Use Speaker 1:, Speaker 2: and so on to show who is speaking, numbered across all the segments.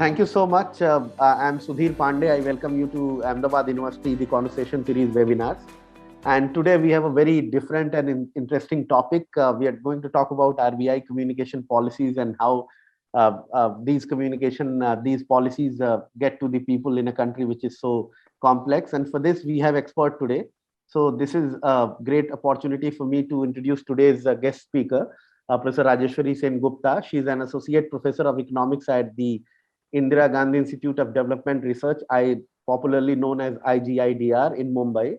Speaker 1: Thank you so much. I'm Sudhir Pandey. I welcome you to Ahmedabad University, the Conversation Series webinars. And today we have a very different and interesting topic. We are going to talk about RBI communication policies and how these policies get to the people in a country which is so complex. And for this, we have expert today. So this is a great opportunity for me to introduce today's guest speaker, Professor Rajeshwari Sengupta. She is an associate professor of economics at the Indira Gandhi Institute of Development Research, popularly known as IGIDR in Mumbai.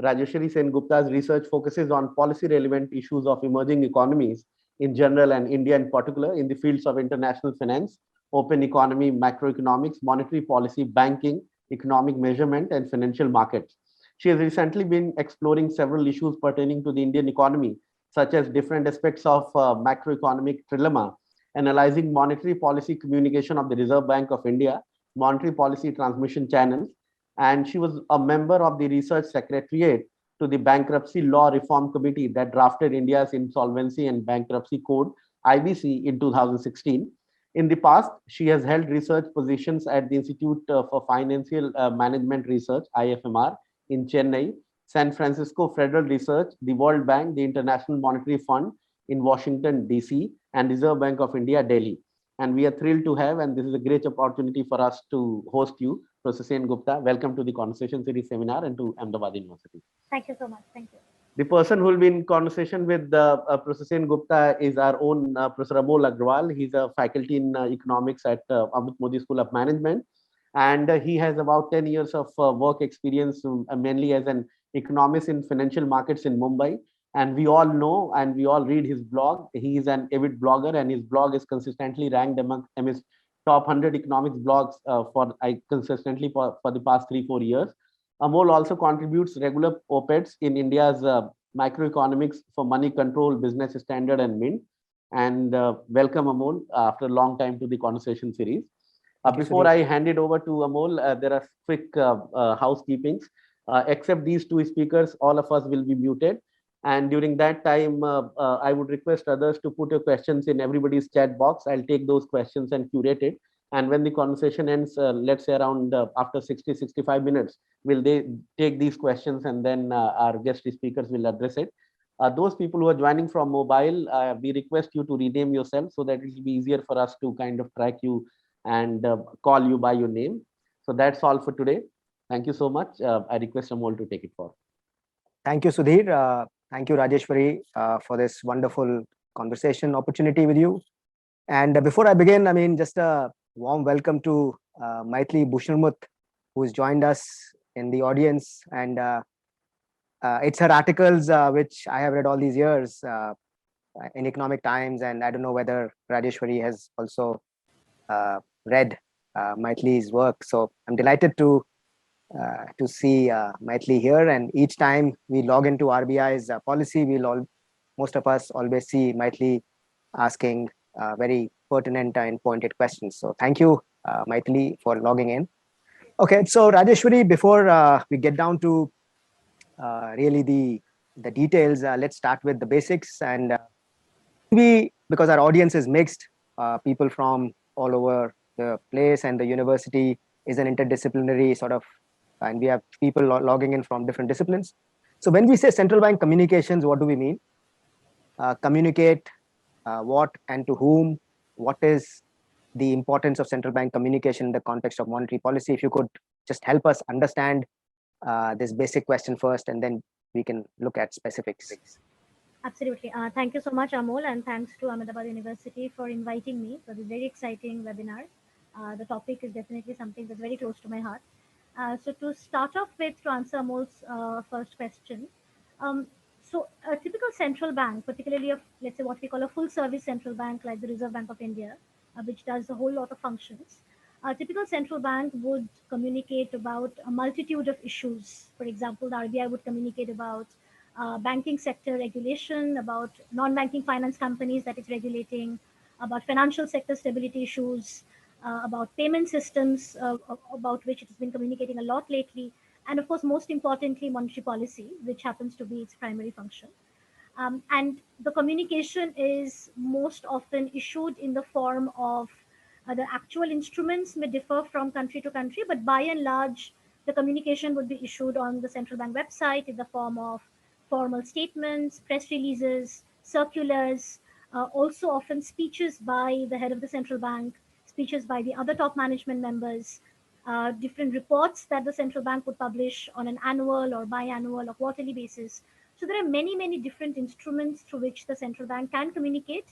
Speaker 1: Rajesheri Sengupta's research focuses on policy-relevant issues of emerging economies in general and India in particular in the fields of international finance, open economy, macroeconomics, monetary policy, banking, economic measurement, and financial markets. She has recently been exploring several issues pertaining to the Indian economy, such as different aspects of macroeconomic trilemma, analyzing monetary policy communication of the Reserve Bank of India, monetary policy transmission channels, and she was a member of the research secretariat to the Bankruptcy Law Reform Committee that drafted India's Insolvency and Bankruptcy Code, IBC, in 2016. In the past, she has held research positions at the Institute for Financial Management Research, IFMR, in Chennai, San Francisco Federal Research, the World Bank, the International Monetary Fund in Washington, D.C., and Reserve Bank of India, Delhi. And we are thrilled to have, and this is a great opportunity for us to host you, Professor Sengupta. Welcome to the Conversation Series seminar and to Ahmedabad University.
Speaker 2: Thank you so much. Thank you.
Speaker 1: The person who will be in conversation with Professor Sengupta is our own Professor Amol Agrawal. He's a faculty in economics at Amit Modi School of Management. And he has about 10 years of work experience, mainly as an economist in financial markets in Mumbai. And we all know and we all read his blog. He is an avid blogger, and his blog is consistently ranked among his top 100 economics blogs consistently for the past 3-4 years. Amol also contributes regular op-eds in India's Macroeconomics for Money Control, Business Standard, and Mint. And welcome, Amol, after a long time to the Conversation Series. Before I hand it over to Amol, there are quick housekeepings. Except these two speakers, all of us will be muted. And during that time, I would request others to put your questions in everybody's chat box. I'll take those questions and curate it. And when the conversation ends, let's say around after 60-65 minutes, will they take these questions, and then our guest speakers will address it. Those people who are joining from mobile, we request you to rename yourself so that it will be easier for us to kind of track you and call you by your name. So that's all for today. Thank you so much. I request Amol to take it forward.
Speaker 3: Thank you, Sudhir. Thank you, Rajeshwari, for this wonderful conversation opportunity with you. And before I begin, I mean, just a warm welcome to Maithili Bhusharmuth, who has joined us in the audience. And it's her articles, which I have read all these years in Economic Times. And I don't know whether Rajeshwari has also read Maithili's work. So I'm delighted to see Maithili here, and each time we log into RBI's policy, most of us always see Maithili asking very pertinent and pointed questions. So thank you, Maithili, for logging in. Okay, so Rajeshwari, before we get down to really the details, let's start with the basics. And because our audience is mixed, people from all over the place, and the university is an interdisciplinary sort of, and we have people logging in from different disciplines. So when we say central bank communications, what do we mean? Communicate what and to whom? What is the importance of central bank communication in the context of monetary policy? If you could just help us understand this basic question first, and then we can look at specifics.
Speaker 2: Absolutely. Thank you so much, Amol, and thanks to Ahmedabad University for inviting me for this very exciting webinar. The topic is definitely something that's very close to my heart. So to start off with, to answer Amol's first question, so a typical central bank, particularly let's say what we call a full service central bank like the Reserve Bank of India, which does a whole lot of functions, a typical central bank would communicate about a multitude of issues. For example, the RBI would communicate about banking sector regulation, about non-banking finance companies that it's regulating, about financial sector stability issues, about payment systems, about which it has been communicating a lot lately, and of course, most importantly, monetary policy, which happens to be its primary function. And the communication is most often issued in the form of The actual instruments may differ from country to country, but by and large, the communication would be issued on the central bank website in the form of formal statements, press releases, circulars, also often speeches by the head of the central bank, speeches by the other top management members, different reports that the central bank would publish on an annual or biannual or quarterly basis. So there are many, many different instruments through which the central bank can communicate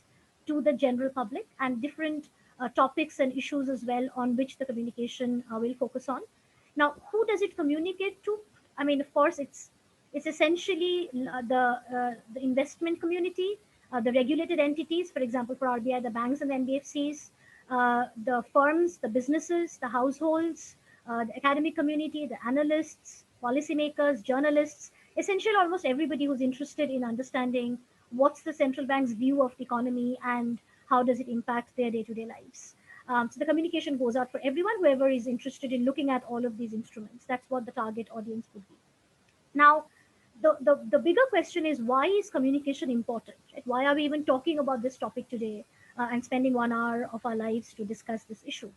Speaker 2: to the general public, and different topics and issues as well on which the communication will focus on. Now, who does it communicate to? I mean, of course, it's essentially the investment community, the regulated entities, for example, for RBI, the banks and the NBFCs, the firms, the businesses, the households, the academic community, the analysts, policymakers, journalists, essentially almost everybody who's interested in understanding what's the central bank's view of the economy and how does it impact their day-to-day lives. So the communication goes out for everyone, whoever is interested in looking at all of these instruments. That's what the target audience would be. Now, the bigger question is, why is communication important? Right? Why are we even talking about this topic today and spending 1 hour of our lives to discuss this issue?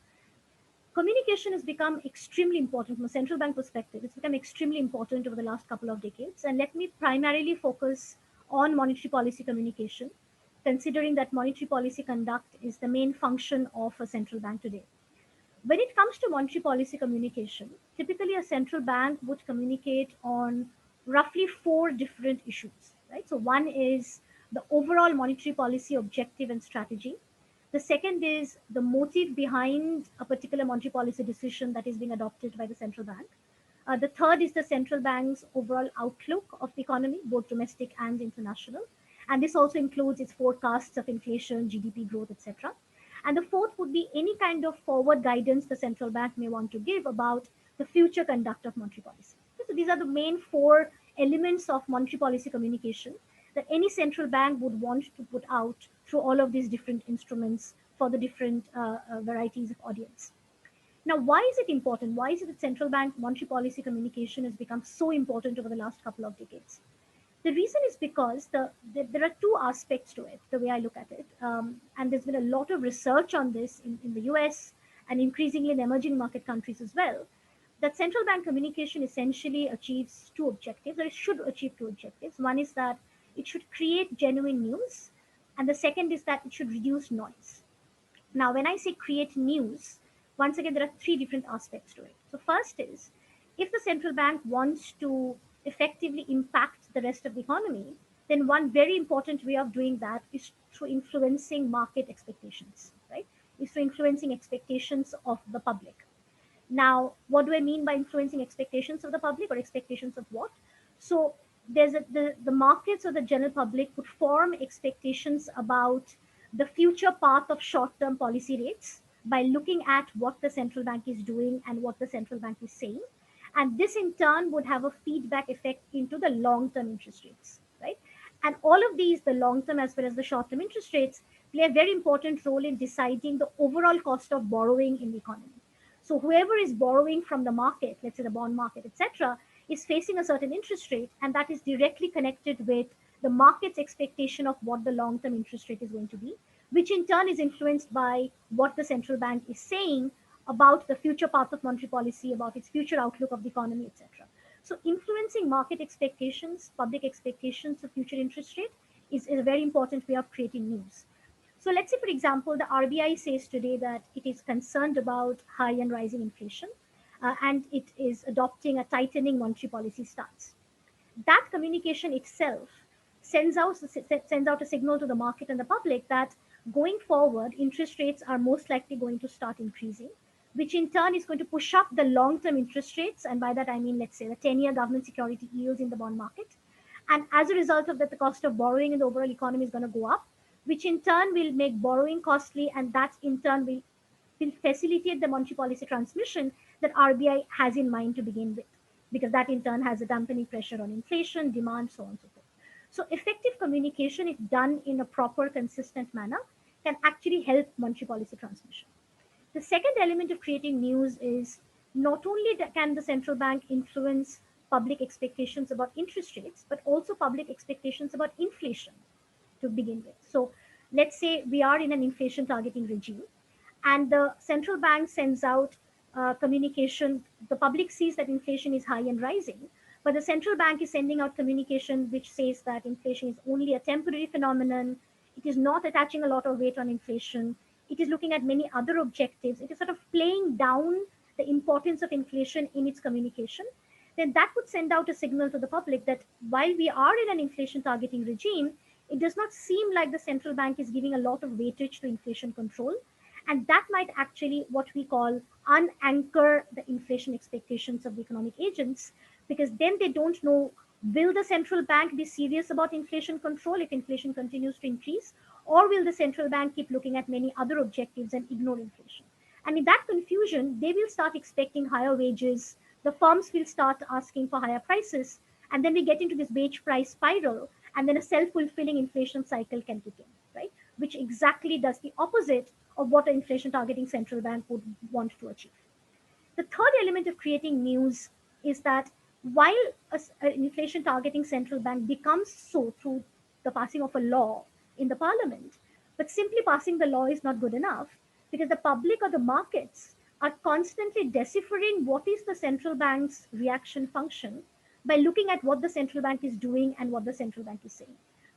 Speaker 2: Communication has become extremely important from a central bank perspective. It's become extremely important over the last couple of decades. And let me primarily focus on monetary policy communication, considering that monetary policy conduct is the main function of a central bank today. When it comes to monetary policy communication, typically a central bank would communicate on roughly four different issues, right? So one is the overall monetary policy objective and strategy. The second is the motive behind a particular monetary policy decision that is being adopted by the central bank. The third is the central bank's overall outlook of the economy, both domestic and international. And this also includes its forecasts of inflation, GDP growth, etc. And the fourth would be any kind of forward guidance the central bank may want to give about the future conduct of monetary policy. So these are the main four elements of monetary policy communication that any central bank would want to put out through all of these different instruments for the different varieties of audience. Now, why is it important? Why is it that central bank monetary policy communication has become so important over the last couple of decades? The reason is because there are two aspects to it, the way I look at it. And there's been a lot of research on this in the US and increasingly in emerging market countries as well, that central bank communication essentially achieves two objectives, or it should achieve two objectives. One is that it should create genuine news, and the second is that it should reduce noise. Now, when I say create news, once again, there are three different aspects to it. So, first is, if the central bank wants to effectively impact the rest of the economy, then one very important way of doing that is through influencing market expectations, right? Is through influencing expectations of the public. Now, what do I mean by influencing expectations of the public, or expectations of what? So, the markets or the general public would form expectations about the future path of short-term policy rates by looking at what the central bank is doing and what the central bank is saying. And this in turn would have a feedback effect into the long-term interest rates, right? And all of these, the long-term as well as the short-term interest rates, play a very important role in deciding the overall cost of borrowing in the economy. So whoever is borrowing from the market, let's say the bond market, etc., is facing a certain interest rate, and that is directly connected with the market's expectation of what the long-term interest rate is going to be, which in turn is influenced by what the central bank is saying about the future path of monetary policy, about its future outlook of the economy, etc. So influencing market expectations, public expectations of future interest rate is a very important way of creating news. So let's say, for example, the RBI says today that it is concerned about high and rising inflation, and it is adopting a tightening monetary policy stance. That communication itself sends out a signal to the market and the public that going forward, interest rates are most likely going to start increasing, which in turn is going to push up the long-term interest rates. And by that, I mean, let's say the 10-year government security yields in the bond market. And as a result of that, the cost of borrowing in the overall economy is going to go up, which in turn will make borrowing costly, and that in turn will facilitate the monetary policy transmission that RBI has in mind to begin with, because that in turn has a dampening pressure on inflation, demand, so on and so forth. So effective communication, if done in a proper, consistent manner, can actually help monetary policy transmission. The second element of creating news is not only can the central bank influence public expectations about interest rates, but also public expectations about inflation to begin with. So let's say we are in an inflation targeting regime, and the central bank sends out communication. The public sees that inflation is high and rising, but the central bank is sending out communication which says that inflation is only a temporary phenomenon. It is not attaching a lot of weight on inflation. It is looking at many other objectives. It is sort of playing down the importance of inflation in its communication. Then that would send out a signal to the public that while we are in an inflation targeting regime, it does not seem like the central bank is giving a lot of weightage to inflation control. And that might actually, what we call, unanchor the inflation expectations of the economic agents, because then they don't know, will the central bank be serious about inflation control if inflation continues to increase, or will the central bank keep looking at many other objectives and ignore inflation? And in that confusion, they will start expecting higher wages, the firms will start asking for higher prices, and then we get into this wage price spiral, and then a self-fulfilling inflation cycle can kick in, right? Which exactly does the opposite of what an inflation targeting central bank would want to achieve. The third element of creating news is that while an inflation targeting central bank becomes so through the passing of a law in the parliament, but simply passing the law is not good enough, because the public or the markets are constantly deciphering what is the central bank's reaction function by looking at what the central bank is doing and what the central bank is saying.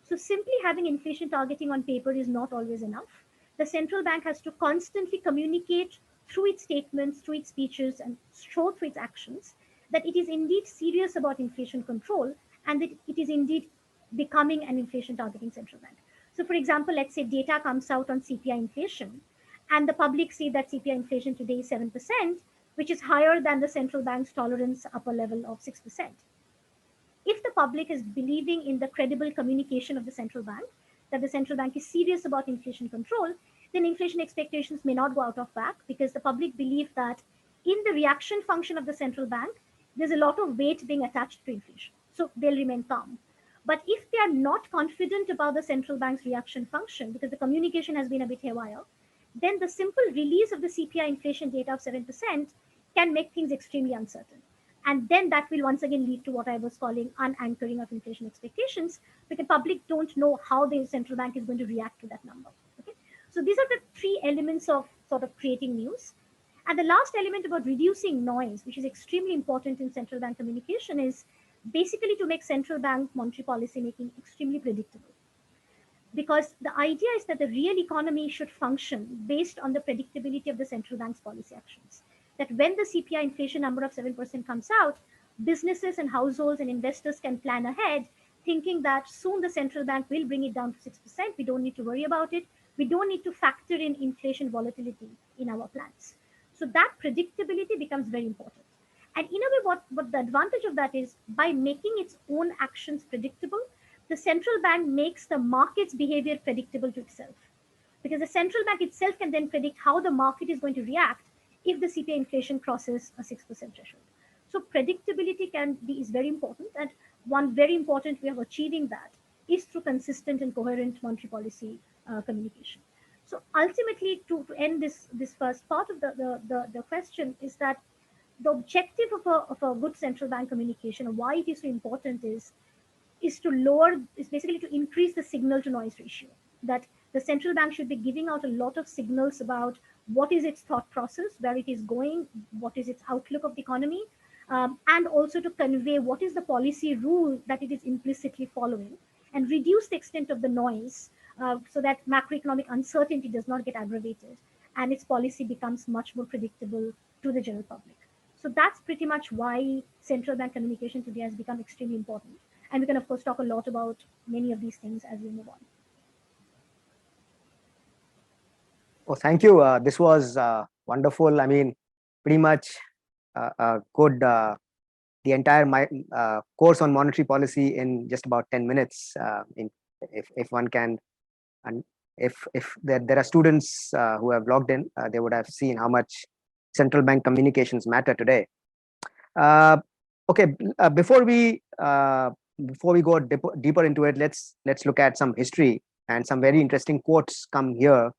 Speaker 2: So simply having inflation targeting on paper is not always enough. The central bank has to constantly communicate through its statements, through its speeches, and show through its actions that it is indeed serious about inflation control and that it is indeed becoming an inflation targeting central bank. So, for example, let's say data comes out on CPI inflation, and the public see that CPI inflation today is 7%, which is higher than the central bank's tolerance upper level of 6%. If the public is believing in the credible communication of the central bank, that the central bank is serious about inflation control, then inflation expectations may not go out of whack, because the public believe that in the reaction function of the central bank, there's a lot of weight being attached to inflation. So they'll remain calm. But if they are not confident about the central bank's reaction function, because the communication has been a bit haywire, then the simple release of the CPI inflation data of 7% can make things extremely uncertain. And then that will once again lead to what I was calling unanchoring of inflation expectations, because the public don't know how the central bank is going to react to that number. Okay? So these are the three elements of sort of creating news. And the last element about reducing noise, which is extremely important in central bank communication, is basically to make central bank monetary policy making extremely predictable. Because the idea is that the real economy should function based on the predictability of the central bank's policy actions. That when the CPI inflation number of 7% comes out, businesses and households and investors can plan ahead, thinking that soon the central bank will bring it down to 6%. We don't need to worry about it. We don't need to factor in inflation volatility in our plans. So that predictability becomes very important. And in a way, what the advantage of that is, by making its own actions predictable, the central bank makes the market's behavior predictable to itself. Because the central bank itself can then predict how the market is going to react if the CPI inflation crosses a 6% threshold. So predictability is very important, and one very important way of achieving that is through consistent and coherent monetary policy communication. So ultimately, to end this first part of the question, is that the objective of a good central bank communication, and why it is so important, is basically to increase the signal to noise ratio. That the central bank should be giving out a lot of signals about what is its thought process, where it is going, what is its outlook of the economy, and also to convey what is the policy rule that it is implicitly following, and reduce the extent of the noise, so that macroeconomic uncertainty does not get aggravated and its policy becomes much more predictable to the general public. So that's pretty much why central bank communication today has become extremely important. And we can, of course, talk a lot about many of these things as we move on.
Speaker 3: Oh, thank you. This was wonderful. I mean, pretty much good. The entire course on monetary policy in just about 10 minutes. If one can, and if there are students who have logged in, they would have seen how much central bank communications matter today. Okay, before we go deeper into it, let's look at some history, and some very interesting quotes come here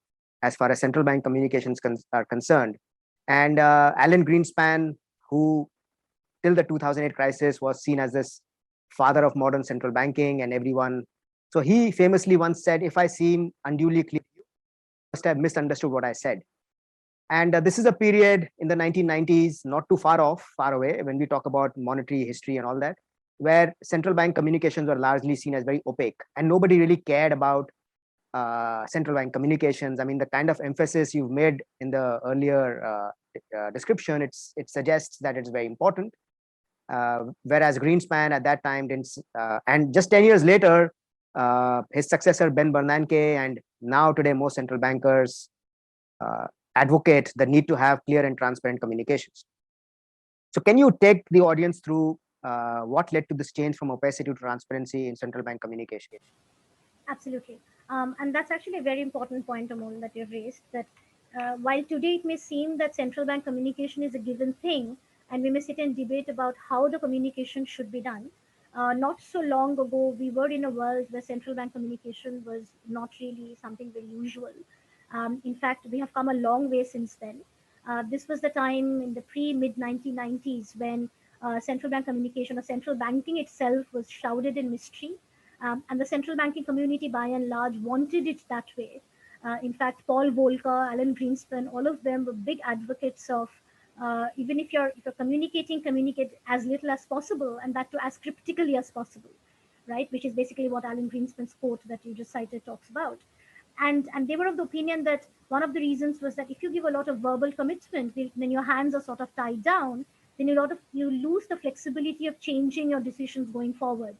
Speaker 3: as far as central bank communications are concerned. And Alan Greenspan, who till the 2008 crisis was seen as this father of modern central banking, and everyone. So he famously once said, "If I seem unduly clear, you must have misunderstood what I said." And this is a period in the 1990s, not too far away, when we talk about monetary history and all that, where central bank communications were largely seen as very opaque, and nobody really cared about central bank communications. I mean, the kind of emphasis you've made in the earlier description, it suggests that it's very important. Whereas Greenspan at that time didn't, and just 10 years later, his successor Ben Bernanke, and now today most central bankers advocate the need to have clear and transparent communications. So can you take the audience through what led to this change from opacity to transparency in central bank communication?
Speaker 2: Absolutely. And that's actually a very important point, Amol, that you've raised, that while today it may seem that central bank communication is a given thing, and we may sit and debate about how the communication should be done, not so long ago, we were in a world where central bank communication was not really something very usual. In fact, we have come a long way since then. This was the time in the pre-mid 1990s when central bank communication or central banking itself was shrouded in mystery. And the central banking community, by and large, wanted it that way. In fact, Paul Volcker, Alan Greenspan, all of them were big advocates of even if you're communicating, communicate as little as possible, and that too as cryptically as possible, right? Which is basically what Alan Greenspan's quote that you just cited talks about. And they were of the opinion that one of the reasons was that if you give a lot of verbal commitment, then your hands are sort of tied down, then you lose the flexibility of changing your decisions going forward.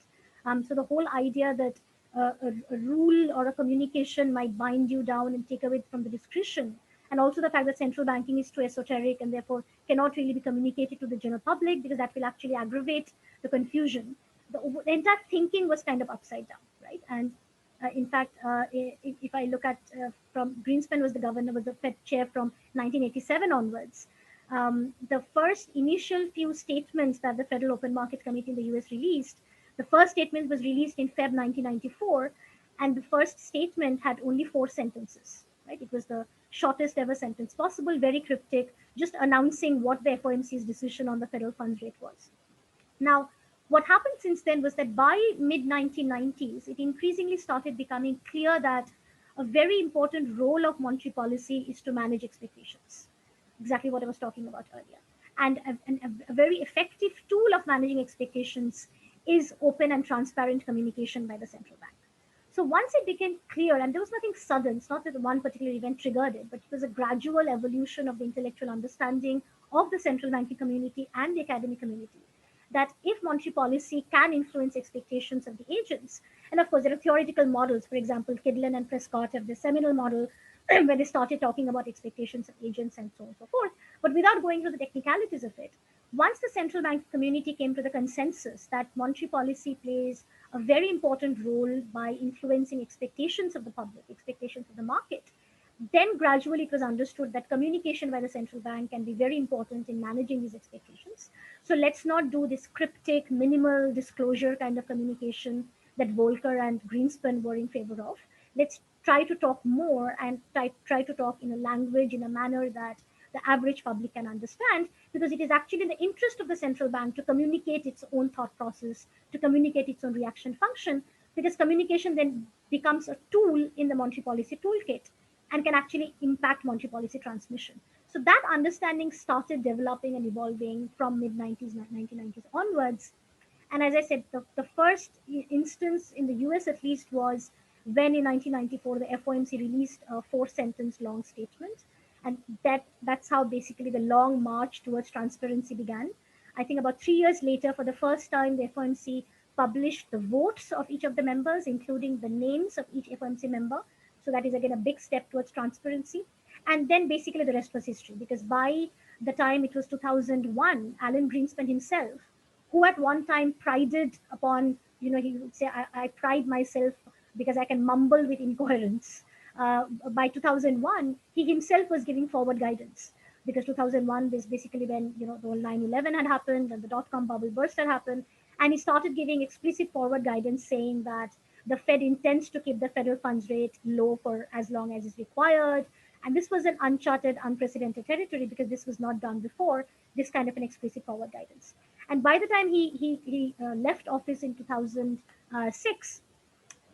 Speaker 2: So the whole idea that a rule or a communication might bind you down and take away from the discretion, and also the fact that central banking is too esoteric and therefore cannot really be communicated to the general public because that will actually aggravate the confusion. The entire thinking was kind of upside down, right? And in fact, if I look at from Greenspan was the governor, was the Fed chair from 1987 onwards. The first initial few statements that the Federal Open Market Committee in the US released, the first statement was released in Feb 1994, and the first statement had only 4 sentences. Right? It was the shortest ever sentence possible, very cryptic, just announcing what the FOMC's decision on the federal funds rate was. Now, what happened since then was that by mid 1990s, it increasingly started becoming clear that a very important role of monetary policy is to manage expectations. Exactly what I was talking about earlier. And a very effective tool of managing expectations is open and transparent communication by the central bank. So once it became clear, and there was nothing sudden, it's not that one particular event triggered it, but it was a gradual evolution of the intellectual understanding of the central banking community and the academic community, that if monetary policy can influence expectations of the agents, and of course there are theoretical models, for example, Kidlin and Prescott have the seminal model where they started talking about expectations of agents and so on and so forth. But without going through the technicalities of it, once the central bank community came to the consensus that monetary policy plays a very important role by influencing expectations of the public, expectations of the market, then gradually it was understood that communication by the central bank can be very important in managing these expectations. So let's not do this cryptic, minimal disclosure kind of communication that Volcker and Greenspan were in favor of. Let's try to talk more and try to talk in a language, in a manner that the average public can understand, because it is actually in the interest of the central bank to communicate its own thought process, to communicate its own reaction function, because communication then becomes a tool in the monetary policy toolkit and can actually impact monetary policy transmission. So that understanding started developing and evolving from mid 1990s onwards. And as I said, the first instance in the US at least was when in 1994 the FOMC released a 4-sentence long statement. And that's how basically the long march towards transparency began. I think about 3 years later, for the first time, the FOMC published the votes of each of the members, including the names of each FOMC member. So that is again a big step towards transparency. And then basically the rest was history, because by the time it was 2001, Alan Greenspan himself, who at one time prided upon, he would say, I pride myself because I can mumble with incoherence. By 2001, he himself was giving forward guidance, because 2001 was basically when the whole 9/11 had happened and the dot-com bubble burst had happened, and he started giving explicit forward guidance saying that the Fed intends to keep the federal funds rate low for as long as is required. And this was an uncharted, unprecedented territory, because this was not done before, this kind of an explicit forward guidance. And by the time he left office in 2006,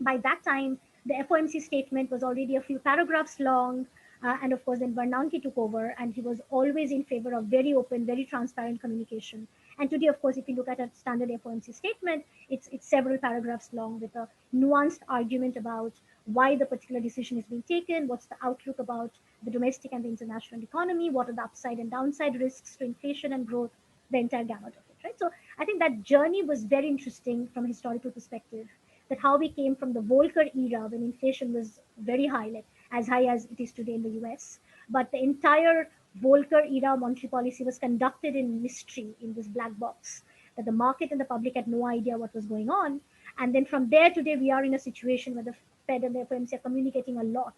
Speaker 2: by that time, the FOMC statement was already a few paragraphs long. And of course, then Bernanke took over, and he was always in favor of very open, very transparent communication. And today, of course, if you look at a standard FOMC statement, it's several paragraphs long with a nuanced argument about why the particular decision is being taken, what's the outlook about the domestic and the international economy, what are the upside and downside risks to inflation and growth, the entire gamut of it, right? So I think that journey was very interesting from a historical perspective, that how we came from the Volcker era when inflation was very high, like as high as it is today in the US. But the entire Volcker era monetary policy was conducted in mystery, in this black box, that the market and the public had no idea what was going on. And then from there today, we are in a situation where the Fed and the FOMC are communicating a lot,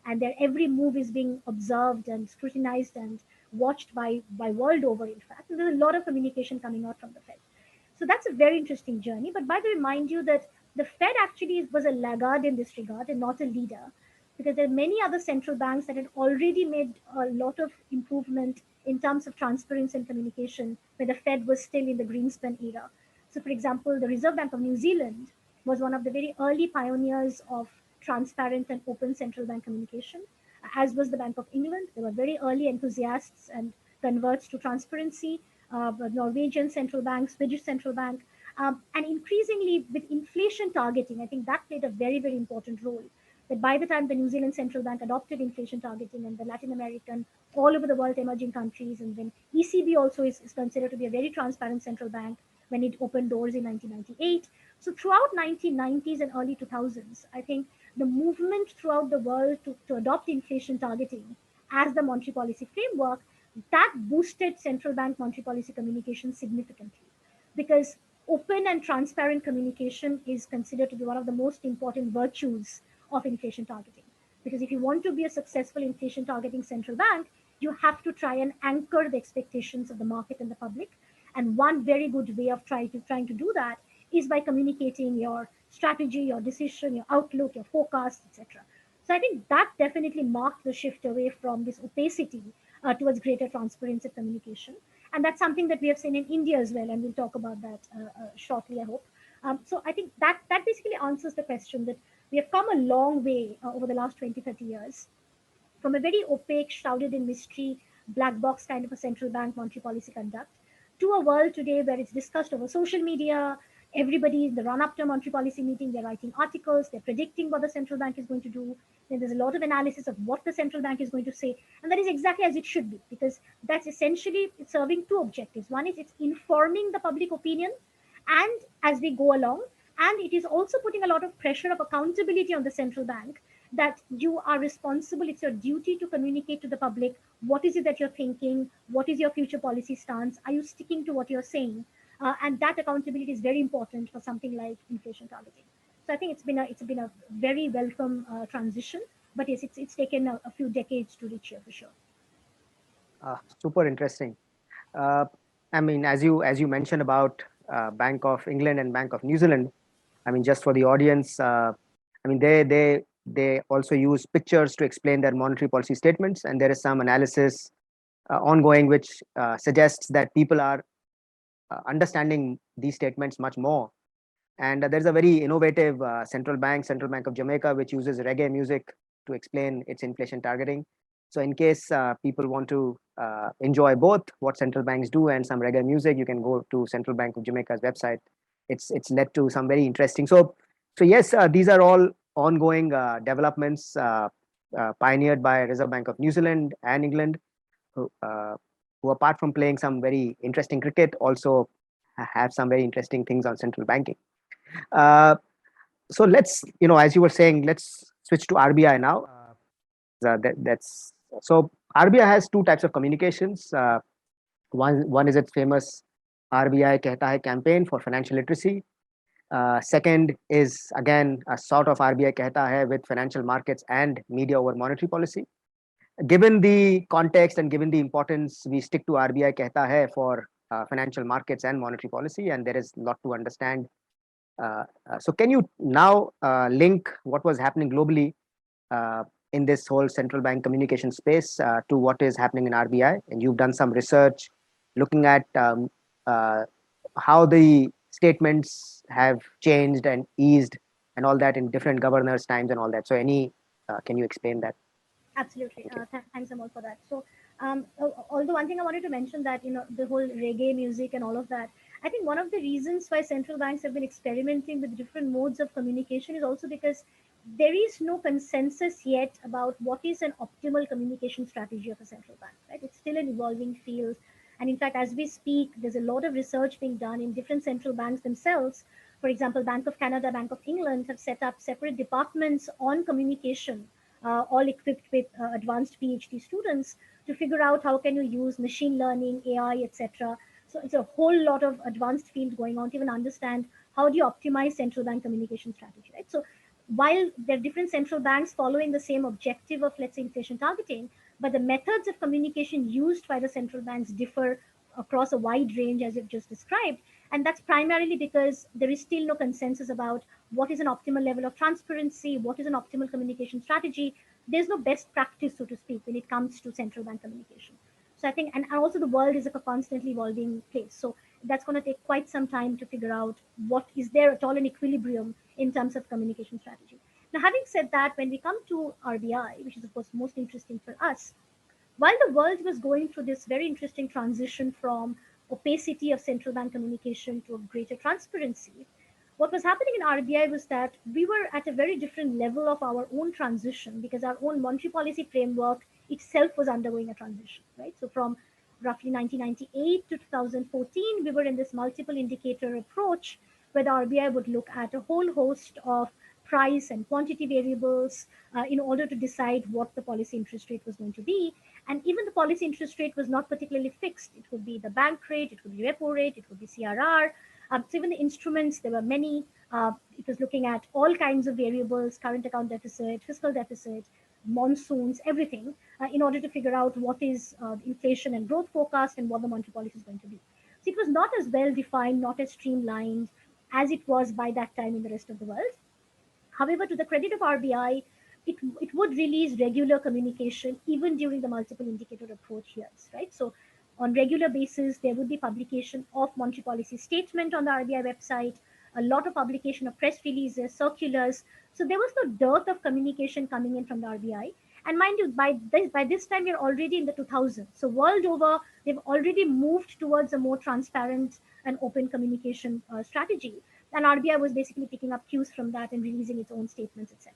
Speaker 2: and their every move is being observed and scrutinized and watched by world over, in fact. And there's a lot of communication coming out from the Fed. So that's a very interesting journey. But by the way, mind you that the Fed actually was a laggard in this regard and not a leader, because there are many other central banks that had already made a lot of improvement in terms of transparency and communication when the Fed was still in the Greenspan era. So, for example, the Reserve Bank of New Zealand was one of the very early pioneers of transparent and open central bank communication, as was the Bank of England. They were very early enthusiasts and converts to transparency. The Norwegian central bank, Swedish central bank, and increasingly with inflation targeting, I think that played a very, very important role. That by the time the New Zealand central bank adopted inflation targeting, and the Latin American, all over the world emerging countries, and then ECB also is considered to be a very transparent central bank when it opened doors in 1998. So throughout 1990s and early 2000s, I think the movement throughout the world to adopt inflation targeting as the monetary policy framework, that boosted central bank monetary policy communication significantly, because open and transparent communication is considered to be one of the most important virtues of inflation targeting. Because if you want to be a successful inflation targeting central bank, you have to try and anchor the expectations of the market and the public. And one very good way of trying to do that is by communicating your strategy, your decision, your outlook, your forecast, etc. So I think that definitely marked the shift away from this opacity towards greater transparency of communication. And that's something that we have seen in India as well, and we'll talk about that shortly, I hope. So I think that basically answers the question that we have come a long way over the last 20, 30 years from a very opaque, shrouded in mystery, black box kind of a central bank monetary policy conduct to a world today where it's discussed over social media. Everybody in the run up to a monetary policy meeting, they're writing articles, they're predicting what the central bank is going to do. Then there's a lot of analysis of what the central bank is going to say. And that is exactly as it should be, because that's essentially it's serving two objectives. One is it's informing the public opinion and as we go along, and it is also putting a lot of pressure of accountability on the central bank, that you are responsible. It's your duty to communicate to the public what is it that you're thinking, what is your future policy stance, are you sticking to what you're saying, and that accountability is very important for something like inflation targeting. So I think it's been a very welcome transition, but yes, it's taken a few decades to reach here for sure.
Speaker 3: Super interesting. I mean, as you mentioned about Bank of England and Bank of New Zealand, I mean, just for the audience, I mean, they also use pictures to explain their monetary policy statements, and there is some analysis ongoing which suggests that people are understanding these statements much more. And there's a very innovative Central Bank of Jamaica, which uses reggae music to explain its inflation targeting. So in case people want to enjoy both what central banks do and some reggae music, you can go to Central Bank of Jamaica's website. It's led to some very interesting. So yes, these are all ongoing developments pioneered by Reserve Bank of New Zealand and England, who apart from playing some very interesting cricket, also have some very interesting things on central banking. So let's, as you were saying, let's switch to RBI now. So RBI has two types of communications. One is its famous RBI Kehta Hai campaign for financial literacy. Second is again a sort of RBI Kehta Hai with financial markets and media over monetary policy. Given the context and given the importance, we stick to RBI Kehta Hai for financial markets and monetary policy, and there is a lot to understand. So can you now link what was happening globally in this whole central bank communication space to what is happening in RBI? And you've done some research looking at how the statements have changed and eased and all that in different governors' times and all that. So can you explain that?
Speaker 2: Absolutely.
Speaker 3: Okay.
Speaker 2: Thanks, Amol, for that. So, although one thing I wanted to mention that the whole reggae music and all of that, I think one of the reasons why central banks have been experimenting with different modes of communication is also because there is no consensus yet about what is an optimal communication strategy of a central bank. Right? It's still an evolving field, and in fact, as we speak, there's a lot of research being done in different central banks themselves. For example, Bank of Canada, Bank of England have set up separate departments on communication, all equipped with advanced PhD students to figure out how can you use machine learning, AI, etc. So it's a whole lot of advanced field going on to even understand how do you optimize central bank communication strategy, right? So while there are different central banks following the same objective of, let's say, inflation targeting, but the methods of communication used by the central banks differ across a wide range, as you've just described. And that's primarily because there is still no consensus about what is an optimal level of transparency, what is an optimal communication strategy. There's no best practice, so to speak, when it comes to central bank communication. So I think, and also the world is a constantly evolving place. So that's going to take quite some time to figure out what is there at all an equilibrium in terms of communication strategy. Now, having said that, when we come to RBI, which is of course most interesting for us, while the world was going through this very interesting transition from opacity of central bank communication to a greater transparency, what was happening in RBI was that we were at a very different level of our own transition because our own monetary policy framework itself was undergoing a transition, right? So from roughly 1998 to 2014, we were in this multiple indicator approach where the RBI would look at a whole host of price and quantity variables in order to decide what the policy interest rate was going to be. And even the policy interest rate was not particularly fixed. It could be the bank rate, it could be repo rate, it could be CRR. So even the instruments, there were many. It was looking at all kinds of variables, current account deficit, fiscal deficit, monsoons, everything, in order to figure out what is inflation and growth forecast and what the monetary policy is going to be. So it was not as well defined, not as streamlined as it was by that time in the rest of the world. However, to the credit of RBI, it would release regular communication even during the multiple indicator approach years, right? So on regular basis, there would be publication of monetary policy statement on the RBI website, a lot of publication of press releases, circulars. So there was no dearth of communication coming in from the RBI. And mind you, by this time, we're already in the 2000s. So world over, they've already moved towards a more transparent and open communication strategy. And RBI was basically picking up cues from that and releasing its own statements, etc.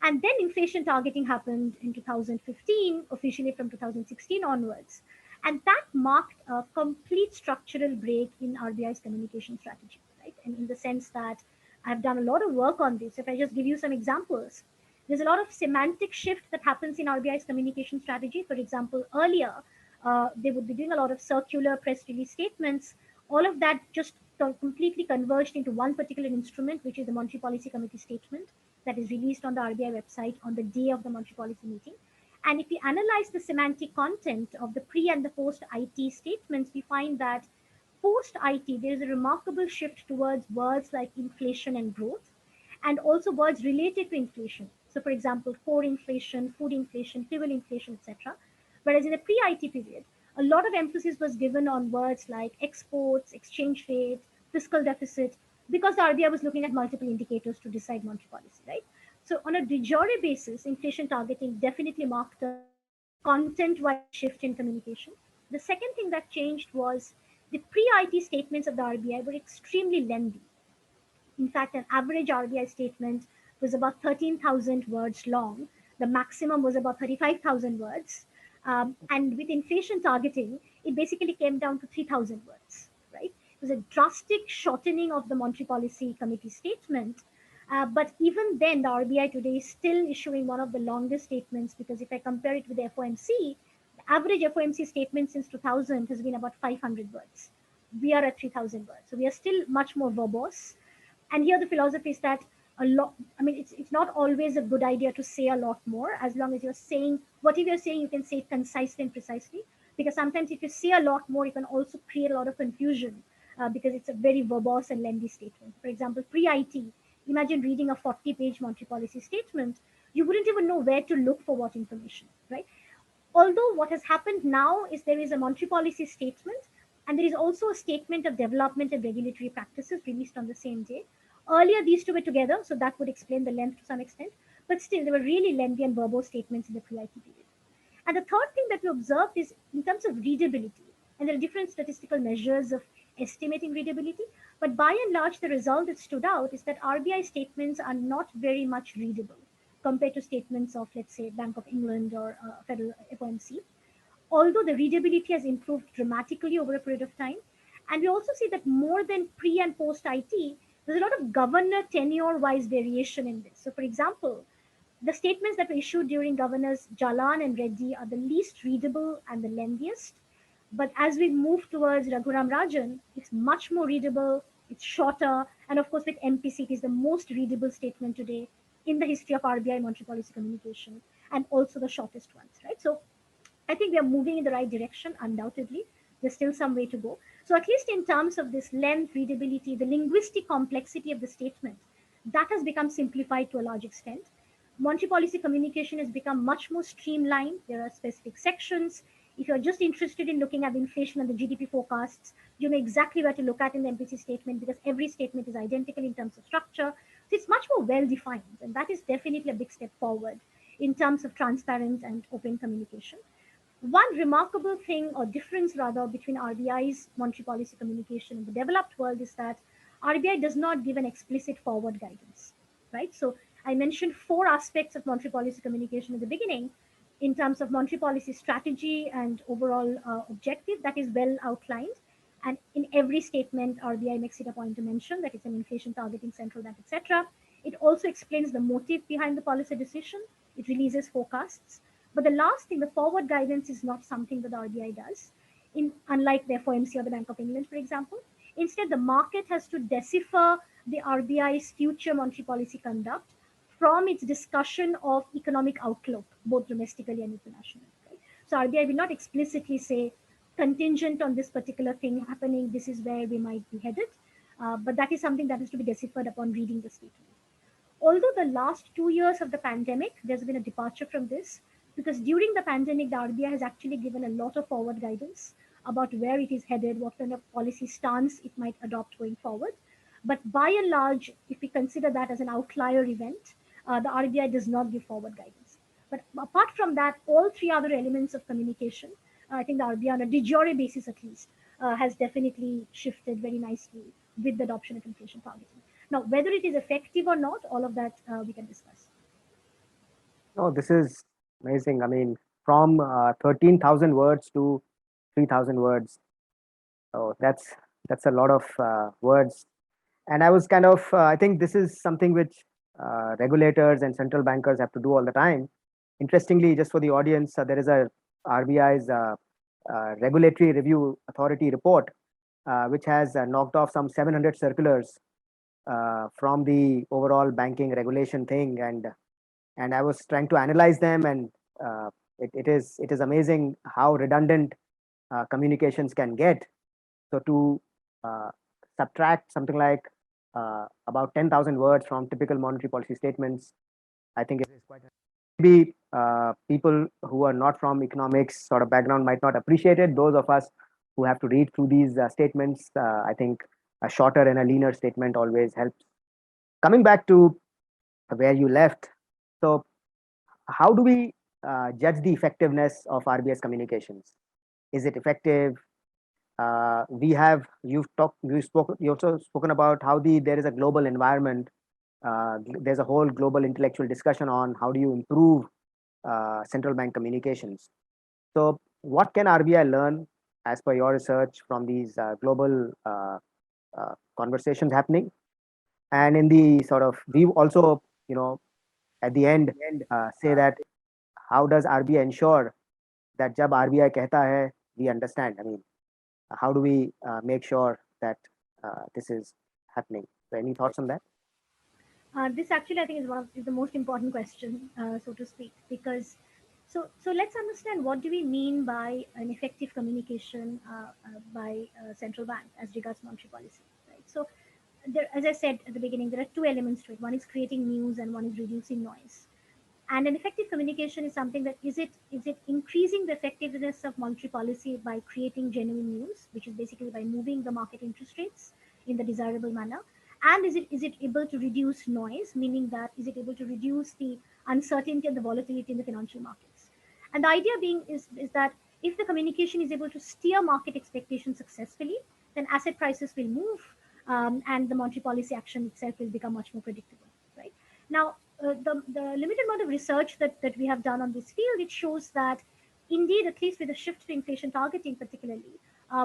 Speaker 2: And then inflation targeting happened in 2015, officially from 2016 onwards. And that marked a complete structural break in RBI's communication strategy, right? And in the sense that I've done a lot of work on this. If I just give you some examples, there's a lot of semantic shift that happens in RBI's communication strategy. For example, earlier, they would be doing a lot of circular press release statements. All of that just completely converged into one particular instrument, which is the Monetary Policy Committee statement that is released on the RBI website on the day of the monetary policy meeting. And if we analyze the semantic content of the pre and the post IT statements, we find that post IT, there is a remarkable shift towards words like inflation and growth, and also words related to inflation. So, for example, core inflation, food inflation, fuel inflation, etc. Whereas in the pre IT period, a lot of emphasis was given on words like exports, exchange rate, fiscal deficit, because the RBI was looking at multiple indicators to decide monetary policy, right? So, on a de jure basis, inflation targeting definitely marked a content wise shift in communication. The second thing that changed was the pre IT statements of the RBI were extremely lengthy. In fact, an average RBI statement was about 13,000 words long. The maximum was about 35,000 words. And with inflation targeting, it basically came down to 3,000 words, right? It was a drastic shortening of the Monetary Policy Committee statement. But even then, the RBI today is still issuing one of the longest statements because if I compare it with the FOMC, the average FOMC statement since 2000 has been about 500 words. We are at 3,000 words. So we are still much more verbose. And here the philosophy is that a lot, I mean, it's not always a good idea to say a lot more as long as you're saying whatever you're saying, you can say it concisely and precisely. Because sometimes if you say a lot more, you can also create a lot of confusion because it's a very verbose and lengthy statement. For example, pre IT, imagine reading a 40-page monetary policy statement, you wouldn't even know where to look for what information, right? Although what has happened now is there is a monetary policy statement and there is also a statement of development and regulatory practices released on the same day. Earlier, these two were together, so that would explain the length to some extent. but still, they were really lengthy and verbose statements in the pre-IT period. And the third thing that we observed is in terms of readability, and there are different statistical measures of estimating readability, but by and large, the result that stood out is that RBI statements are not very much readable compared to statements of, let's say, Bank of England or Federal FOMC, although the readability has improved dramatically over a period of time. And we also see that more than pre and post IT, there's a lot of governor tenure wise variation in this. So, for example, the statements that were issued during Governors Jalan and Reddy are the least readable and the lengthiest. But as we move towards Raghuram Rajan, it's much more readable, it's shorter, and of course, with MPC, it is the most readable statement today in the history of RBI monetary policy communication, and also the shortest ones, right? So I think we are moving in the right direction, undoubtedly. There's still some way to go. So, at least in terms of this length, readability, the linguistic complexity of the statement, that has become simplified to a large extent. Monetary policy communication has become much more streamlined. There are specific sections. If you're just interested in looking at the inflation and the GDP forecasts, you know exactly where to look at in the MPC statement because every statement is identical in terms of structure. So it's much more well defined. And that is definitely a big step forward in terms of transparent and open communication. One remarkable thing or difference rather between RBI's monetary policy communication in the developed world is that RBI does not give an explicit forward guidance, right? So I mentioned four aspects of monetary policy communication at the beginning in terms of monetary policy strategy and overall objective that is well outlined. And in every statement, RBI makes it a point to mention that it's an inflation targeting central bank, etc. It also explains the motive behind the policy decision. It releases forecasts, but the last thing, the forward guidance is not something that the RBI does, unlike the FOMC or the Bank of England, for example. Instead, the market has to decipher the RBI's future monetary policy conduct from its discussion of economic outlook, both domestically and internationally. Right? So RBI will not explicitly say, contingent on this particular thing happening, this is where we might be headed. But that is something that has to be deciphered upon reading the statement. Although the last 2 years of the pandemic, there's been a departure from this because during the pandemic, the RBI has actually given a lot of forward guidance about where it is headed, what kind of policy stance it might adopt going forward. But by and large, if we consider that as an outlier event, the RBI does not give forward guidance. But apart from that, all three other elements of communication, I think the RBI on a de jure basis at least, has definitely shifted very nicely with the adoption of inflation targeting. Now, whether it is effective or not, all of that we can discuss.
Speaker 3: No, this is amazing. I mean, from 13,000 words to 3,000 words. Oh, that's a lot of words. And I was kind of, I think this is something which regulators and central bankers have to do all the time. Interestingly, just for the audience, there is a RBI's Regulatory Review Authority report, which has knocked off some 700 circulars from the overall banking regulation thing, and I was trying to analyze them, and it is amazing how redundant communications can get. So to subtract something like about 10,000 words from typical monetary policy statements, I think it is quite. Maybe people who are not from economics sort of background might not appreciate it. Those of us who have to read through these statements, I think a shorter and a leaner statement always helps. Coming back to where you left, so how do we judge the effectiveness of RBI's communications? Is it effective? You've also spoken about how there is a global environment. There's a whole global intellectual discussion on how do you improve central bank communications. So what can RBI learn as per your research from these global conversations happening? And in the sort of, we also, at the end say that how does RBI ensure that jab RBI kehta hai, we understand? I mean, how do we make sure that this is happening? So any thoughts on that?
Speaker 2: This actually, I think, is the most important question, so to speak, because so let's understand what do we mean by an effective communication by central bank as regards monetary policy, right? So, there, as I said at the beginning, there are two elements to it. One is creating news, and one is reducing noise. And an effective communication is something that is it increasing the effectiveness of monetary policy by creating genuine news, which is basically by moving the market interest rates in the desirable manner, And is it able to reduce noise, meaning that is it able to reduce the uncertainty and the volatility in the financial markets? And the idea being is that if the communication is able to steer market expectations successfully, then asset prices will move, and the monetary policy action itself will become much more predictable, right? Now, the limited amount of research that we have done on this field, it shows that indeed, at least with the shift to inflation targeting particularly,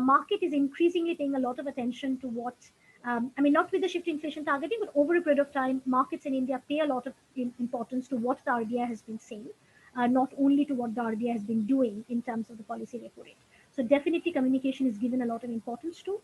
Speaker 2: market is increasingly paying a lot of attention to what, I mean, not with the shift to inflation targeting, but over a period of time, markets in India pay a lot of importance to what the RBI has been saying, not only to what the RBI has been doing in terms of the policy repo rate. So definitely communication is given a lot of importance to.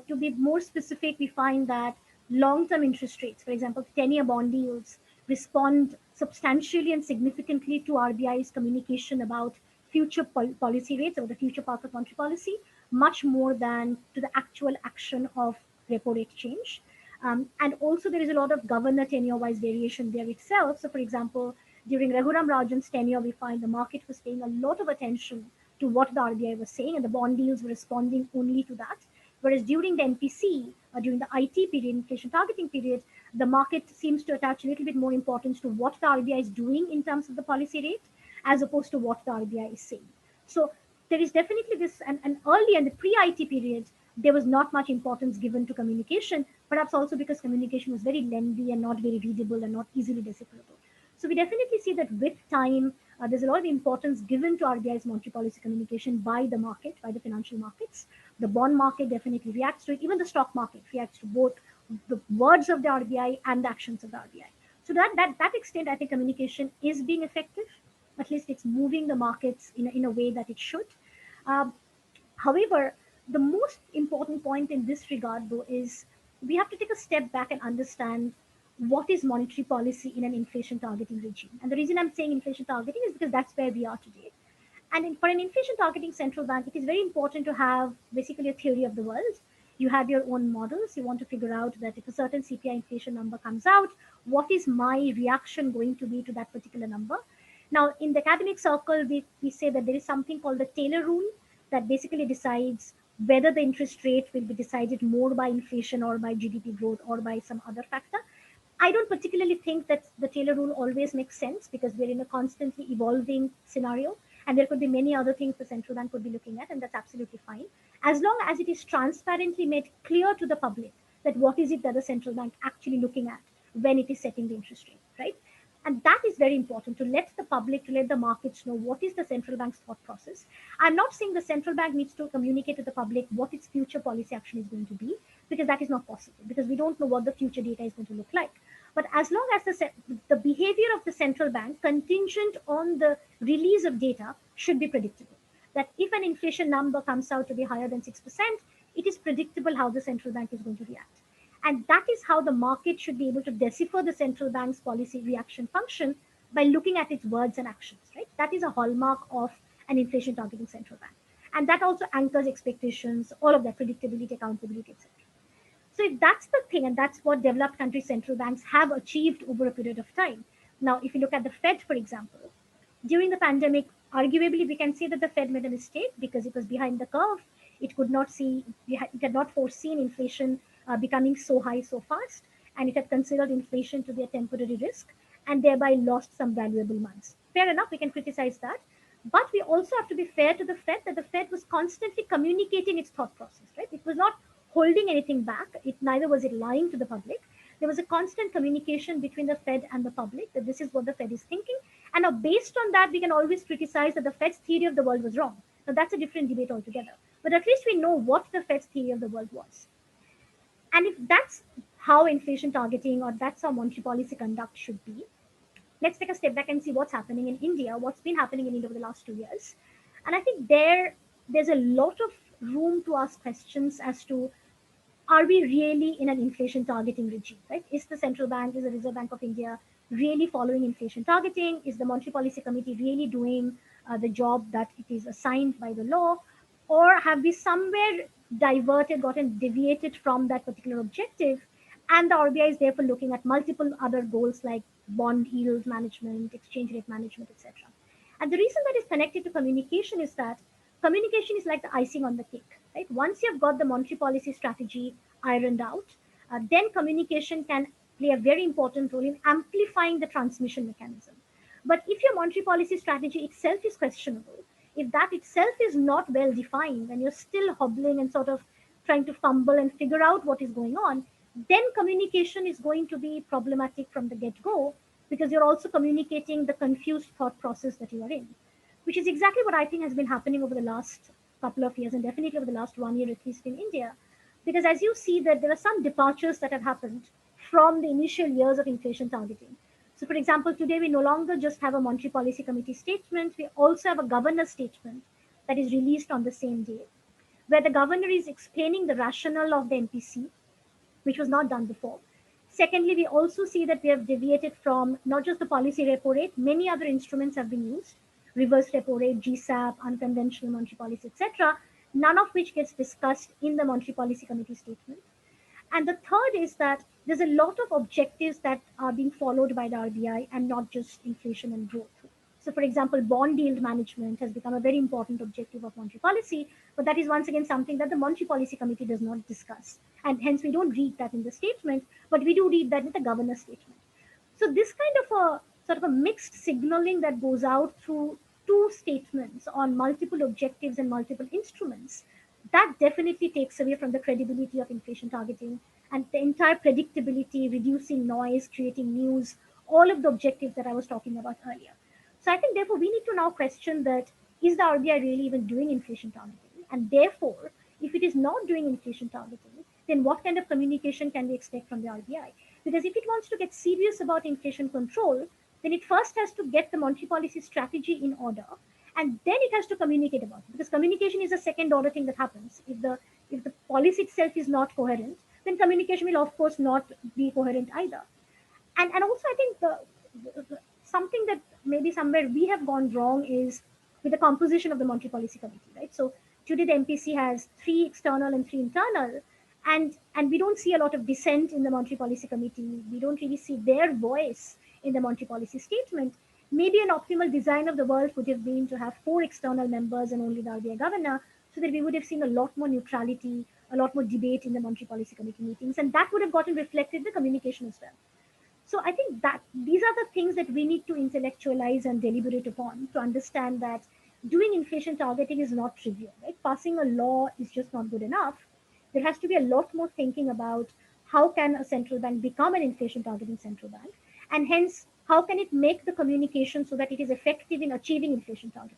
Speaker 2: To be more specific, we find that long-term interest rates, for example, 10-year bond yields, respond substantially and significantly to RBI's communication about future policy rates or the future path of monetary policy, much more than to the actual action of repo rate change. And also, there is a lot of governor tenure-wise variation there itself. So, for example, during Raghuram Rajan's tenure, we find the market was paying a lot of attention to what the RBI was saying, and the bond deals were responding only to that. Whereas during the MPC, during the IT period, inflation targeting period, the market seems to attach a little bit more importance to what the RBI is doing in terms of the policy rate, as opposed to what the RBI is saying. So there is definitely this, and early in the pre-IT period, there was not much importance given to communication, perhaps also because communication was very lengthy and not very readable and not easily decipherable. So we definitely see that with time, there's a lot of importance given to RBI's monetary policy communication by the market, by the financial markets. The bond market definitely reacts to it. Even the stock market reacts to both the words of the RBI and the actions of the RBI. So that extent, I think communication is being effective. At least it's moving the markets in a way that it should. Um, However, the most important point in this regard, though, is we have to take a step back and understand what is monetary policy in an inflation targeting regime. And the reason I'm saying inflation targeting is because that's where we are today. And for an inflation targeting central bank, it is very important to have basically a theory of the world. You have your own models. You want to figure out that if a certain CPI inflation number comes out, what is my reaction going to be to that particular number? Now, in the academic circle, we say that there is something called the Taylor rule that basically decides whether the interest rate will be decided more by inflation or by GDP growth or by some other factor. I don't particularly think that the Taylor rule always makes sense because we're in a constantly evolving scenario, and there could be many other things the central bank could be looking at, and that's absolutely fine. As long as it is transparently made clear to the public that what is it that the central bank actually looking at when it is setting the interest rate, right? And that is very important to let the public, to let the markets know what is the central bank's thought process. I'm not saying the central bank needs to communicate to the public what its future policy action is going to be, because that is not possible, because we don't know what the future data is going to look like. But as long as the behavior of the central bank contingent on the release of data should be predictable. That if an inflation number comes out to be higher than 6%, it is predictable how the central bank is going to react. And that is how the market should be able to decipher the central bank's policy reaction function by looking at its words and actions, right? That is a hallmark of an inflation targeting central bank. And that also anchors expectations, all of that predictability, accountability, etc. So if that's the thing, and that's what developed country central banks have achieved over a period of time. Now, if you look at the Fed, for example, during the pandemic, arguably we can say that the Fed made a mistake because it was behind the curve. It could not see, it had not foreseen inflation becoming so high so fast, and it had considered inflation to be a temporary risk and thereby lost some valuable months. Fair enough, we can criticize that. But we also have to be fair to the Fed that the Fed was constantly communicating its thought process, right? It was not holding anything back. It neither was it lying to the public. There was a constant communication between the Fed and the public that this is what the Fed is thinking. And now, based on that, we can always criticize that the Fed's theory of the world was wrong. Now, that's a different debate altogether. But at least we know what the Fed's theory of the world was. And if that's how inflation targeting or that's how monetary policy conduct should be, let's take a step back and see what's happening in India, what's been happening in India over the last 2 years. And I think there's a lot of room to ask questions as to, are we really in an inflation targeting regime, right? Is the central bank, is the Reserve Bank of India really following inflation targeting? Is the Monetary Policy Committee really doing the job that it is assigned by the law? Or have we somewhere diverted, gotten deviated from that particular objective? And the RBI is therefore looking at multiple other goals like bond yield management, exchange rate management, etc. And the reason that is connected to communication is that communication is like the icing on the cake, right? Once you've got the monetary policy strategy ironed out, then communication can play a very important role in amplifying the transmission mechanism. But if your monetary policy strategy itself is questionable, if that itself is not well defined and you're still hobbling and sort of trying to fumble and figure out what is going on, then communication is going to be problematic from the get go, because you're also communicating the confused thought process that you are in, which is exactly what I think has been happening over the last couple of years, and definitely over the last 1 year, at least in India. Because as you see, that there are some departures that have happened from the initial years of inflation targeting. So, for example, today we no longer just have a Monetary Policy Committee statement, we also have a governor's statement that is released on the same day, where the governor is explaining the rationale of the MPC, which was not done before. Secondly, we also see that we have deviated from not just the policy repo rate, many other instruments have been used, reverse repo rate, GSAP, unconventional monetary policy, etc., none of which gets discussed in the Monetary Policy Committee statement. And the third is that there's a lot of objectives that are being followed by the RBI and not just inflation and growth. So, for example, bond yield management has become a very important objective of monetary policy, but that is once again something that the Monetary Policy Committee does not discuss. And hence, we don't read that in the statement, but we do read that in the governor's statement. So, this kind of a sort of a mixed signaling that goes out through two statements on multiple objectives and multiple instruments, that definitely takes away from the credibility of inflation targeting and the entire predictability, reducing noise, creating news, all of the objectives that I was talking about earlier. So I think therefore we need to now question that, is the RBI really even doing inflation targeting? And therefore, if it is not doing inflation targeting, then what kind of communication can we expect from the RBI? Because if it wants to get serious about inflation control, then it first has to get the monetary policy strategy in order, and then it has to communicate about it, because communication is a second order thing that happens. If the policy itself is not coherent, then communication will of course not be coherent either. And also I think something that maybe somewhere we have gone wrong is with the composition of the monetary policy committee, right? So today the MPC has 3 external and 3 internal, and we don't see a lot of dissent in the monetary policy committee. We don't really see their voice in the monetary policy statement. Maybe an optimal design of the world could have been to have 4 external members and only the RBI governor, so that we would have seen a lot more neutrality, a lot more debate in the monetary policy committee meetings, and that would have gotten reflected in the communication as well. So I think that these are the things that we need to intellectualize and deliberate upon to understand that doing inflation targeting is not trivial, right? Passing a law is just not good enough. There has to be a lot more thinking about how can a central bank become an inflation targeting central bank, and hence how can it make the communication so that it is effective in achieving inflation targeting.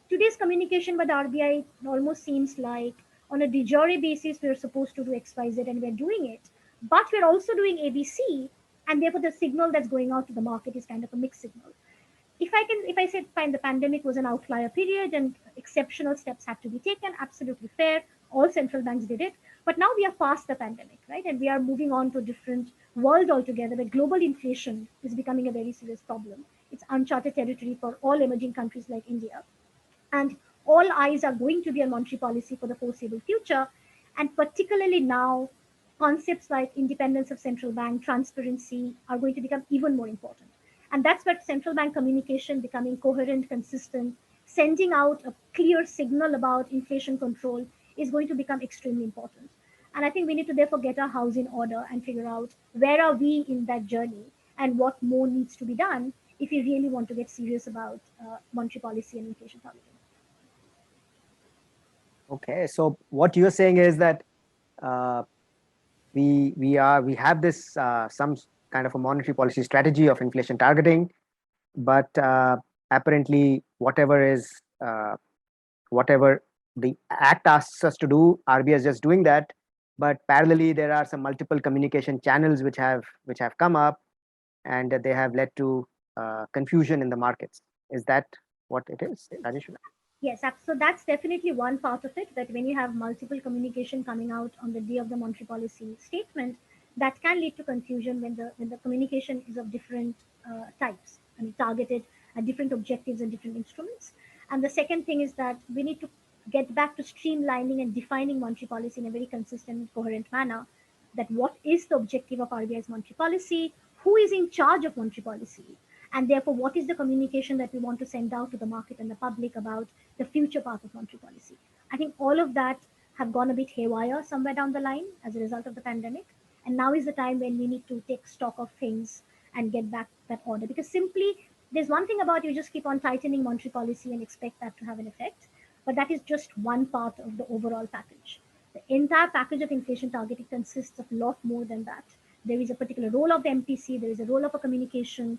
Speaker 2: Today's communication by the RBI almost seems like on a de jure basis we're supposed to do XYZ and we're doing it, but we're also doing ABC, and therefore the signal that's going out to the market is kind of a mixed signal. If I said fine, the pandemic was an outlier period and exceptional steps had to be taken, absolutely fair. All central banks did it, but now we are past the pandemic, right? And we are moving on to a different world altogether, where global inflation is becoming a very serious problem. It's uncharted territory for all emerging countries like India, and all eyes are going to be on monetary policy for the foreseeable future. And particularly now, concepts like independence of central bank, transparency are going to become even more important. And that's where central bank communication becoming coherent, consistent, sending out a clear signal about inflation control is going to become extremely important. And I think we need to therefore get our house in order and figure out where are we in that journey and what more needs to be done if we really want to get serious about monetary policy and inflation targeting.
Speaker 3: Okay, so what you're saying is that uh, we have this some kind of a monetary policy strategy of inflation targeting, but apparently whatever the act asks us to do, RBI is just doing that. But parallelly, there are some multiple communication channels which have come up, and they have led to confusion in the markets. Is that what it is, Rajeshwari?
Speaker 2: Yes, so that's definitely one part of it, that when you have multiple communication coming out on the day of the monetary policy statement, that can lead to confusion when the communication is of different types, I mean, targeted at different objectives and different instruments. And the second thing is that we need to get back to streamlining and defining monetary policy in a very consistent and coherent manner. That what is the objective of RBI's monetary policy? Who is in charge of monetary policy? And therefore, what is the communication that we want to send out to the market and the public about the future path of monetary policy? I think all of that have gone a bit haywire somewhere down the line as a result of the pandemic. And now is the time when we need to take stock of things and get back that order. Because simply, there's one thing about you just keep on tightening monetary policy and expect that to have an effect, but that is just one part of the overall package. The entire package of inflation targeting consists of a lot more than that. There is a particular role of the MPC, there is a role of a communication,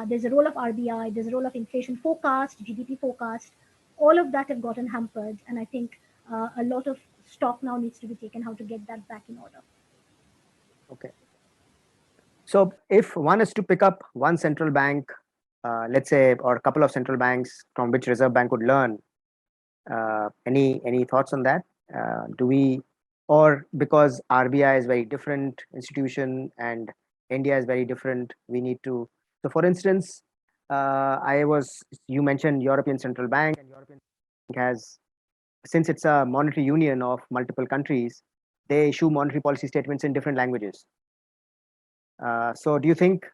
Speaker 2: there's a role of RBI, there's a role of inflation forecast, GDP forecast. All of that have gotten hampered, and I think a lot of stock now needs to be taken how to get that back in order.
Speaker 3: Okay. So if one is to pick up one central bank, let's say, or a couple of central banks from which Reserve Bank would learn, any thoughts on that? Do we, or because RBI is very different institution and India is very different, we need to. So, for instance, you mentioned European Central Bank, and European Bank has, since it's a monetary union of multiple countries, they issue monetary policy statements in different languages. So do you think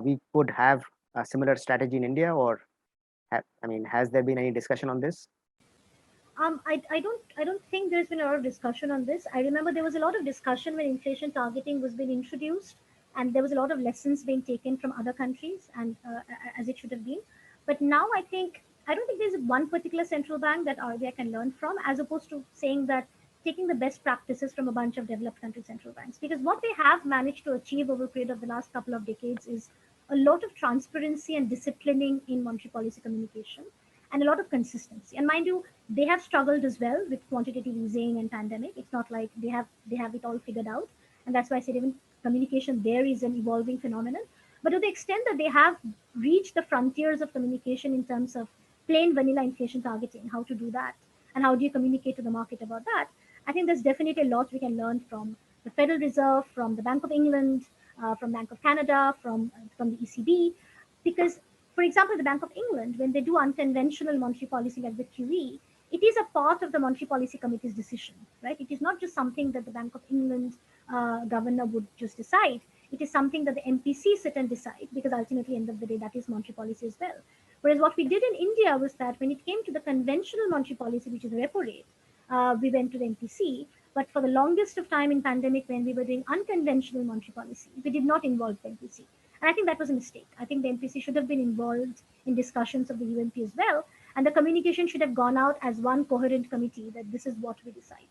Speaker 3: we could have a similar strategy in India, or has there been any discussion on this?
Speaker 2: I don't think there's been a lot of discussion on this. I remember there was a lot of discussion when inflation targeting was being introduced, and there was a lot of lessons being taken from other countries, and as it should have been. But now I don't think there's one particular central bank that RBI can learn from, as opposed to saying that taking the best practices from a bunch of developed country central banks. Because what they have managed to achieve over a period of the last couple of decades is a lot of transparency and disciplining in monetary policy communication, and a lot of consistency. And mind you, they have struggled as well with quantitative easing and pandemic. It's not like they have it all figured out, and that's why I said even communication there is an evolving phenomenon. But to the extent that they have reached the frontiers of communication in terms of plain vanilla inflation targeting, how to do that, and how do you communicate to the market about that, I think there's definitely a lot we can learn from the Federal Reserve, from the Bank of England, from Bank of Canada, from the ECB, because for example, the Bank of England, when they do unconventional monetary policy like the QE, it is a part of the Monetary Policy Committee's decision, right? It is not just something that the Bank of England governor would just decide. It is something that the MPC sit and decide, because ultimately, end of the day, that is monetary policy as well. Whereas what we did in India was that when it came to the conventional monetary policy, which is repo rate, we went to the MPC. But for the longest of time in pandemic, when we were doing unconventional monetary policy, we did not involve the MPC. And I think that was a mistake. I think the MPC should have been involved in discussions of the UMP as well. And the communication should have gone out as one coherent committee that this is what we decide.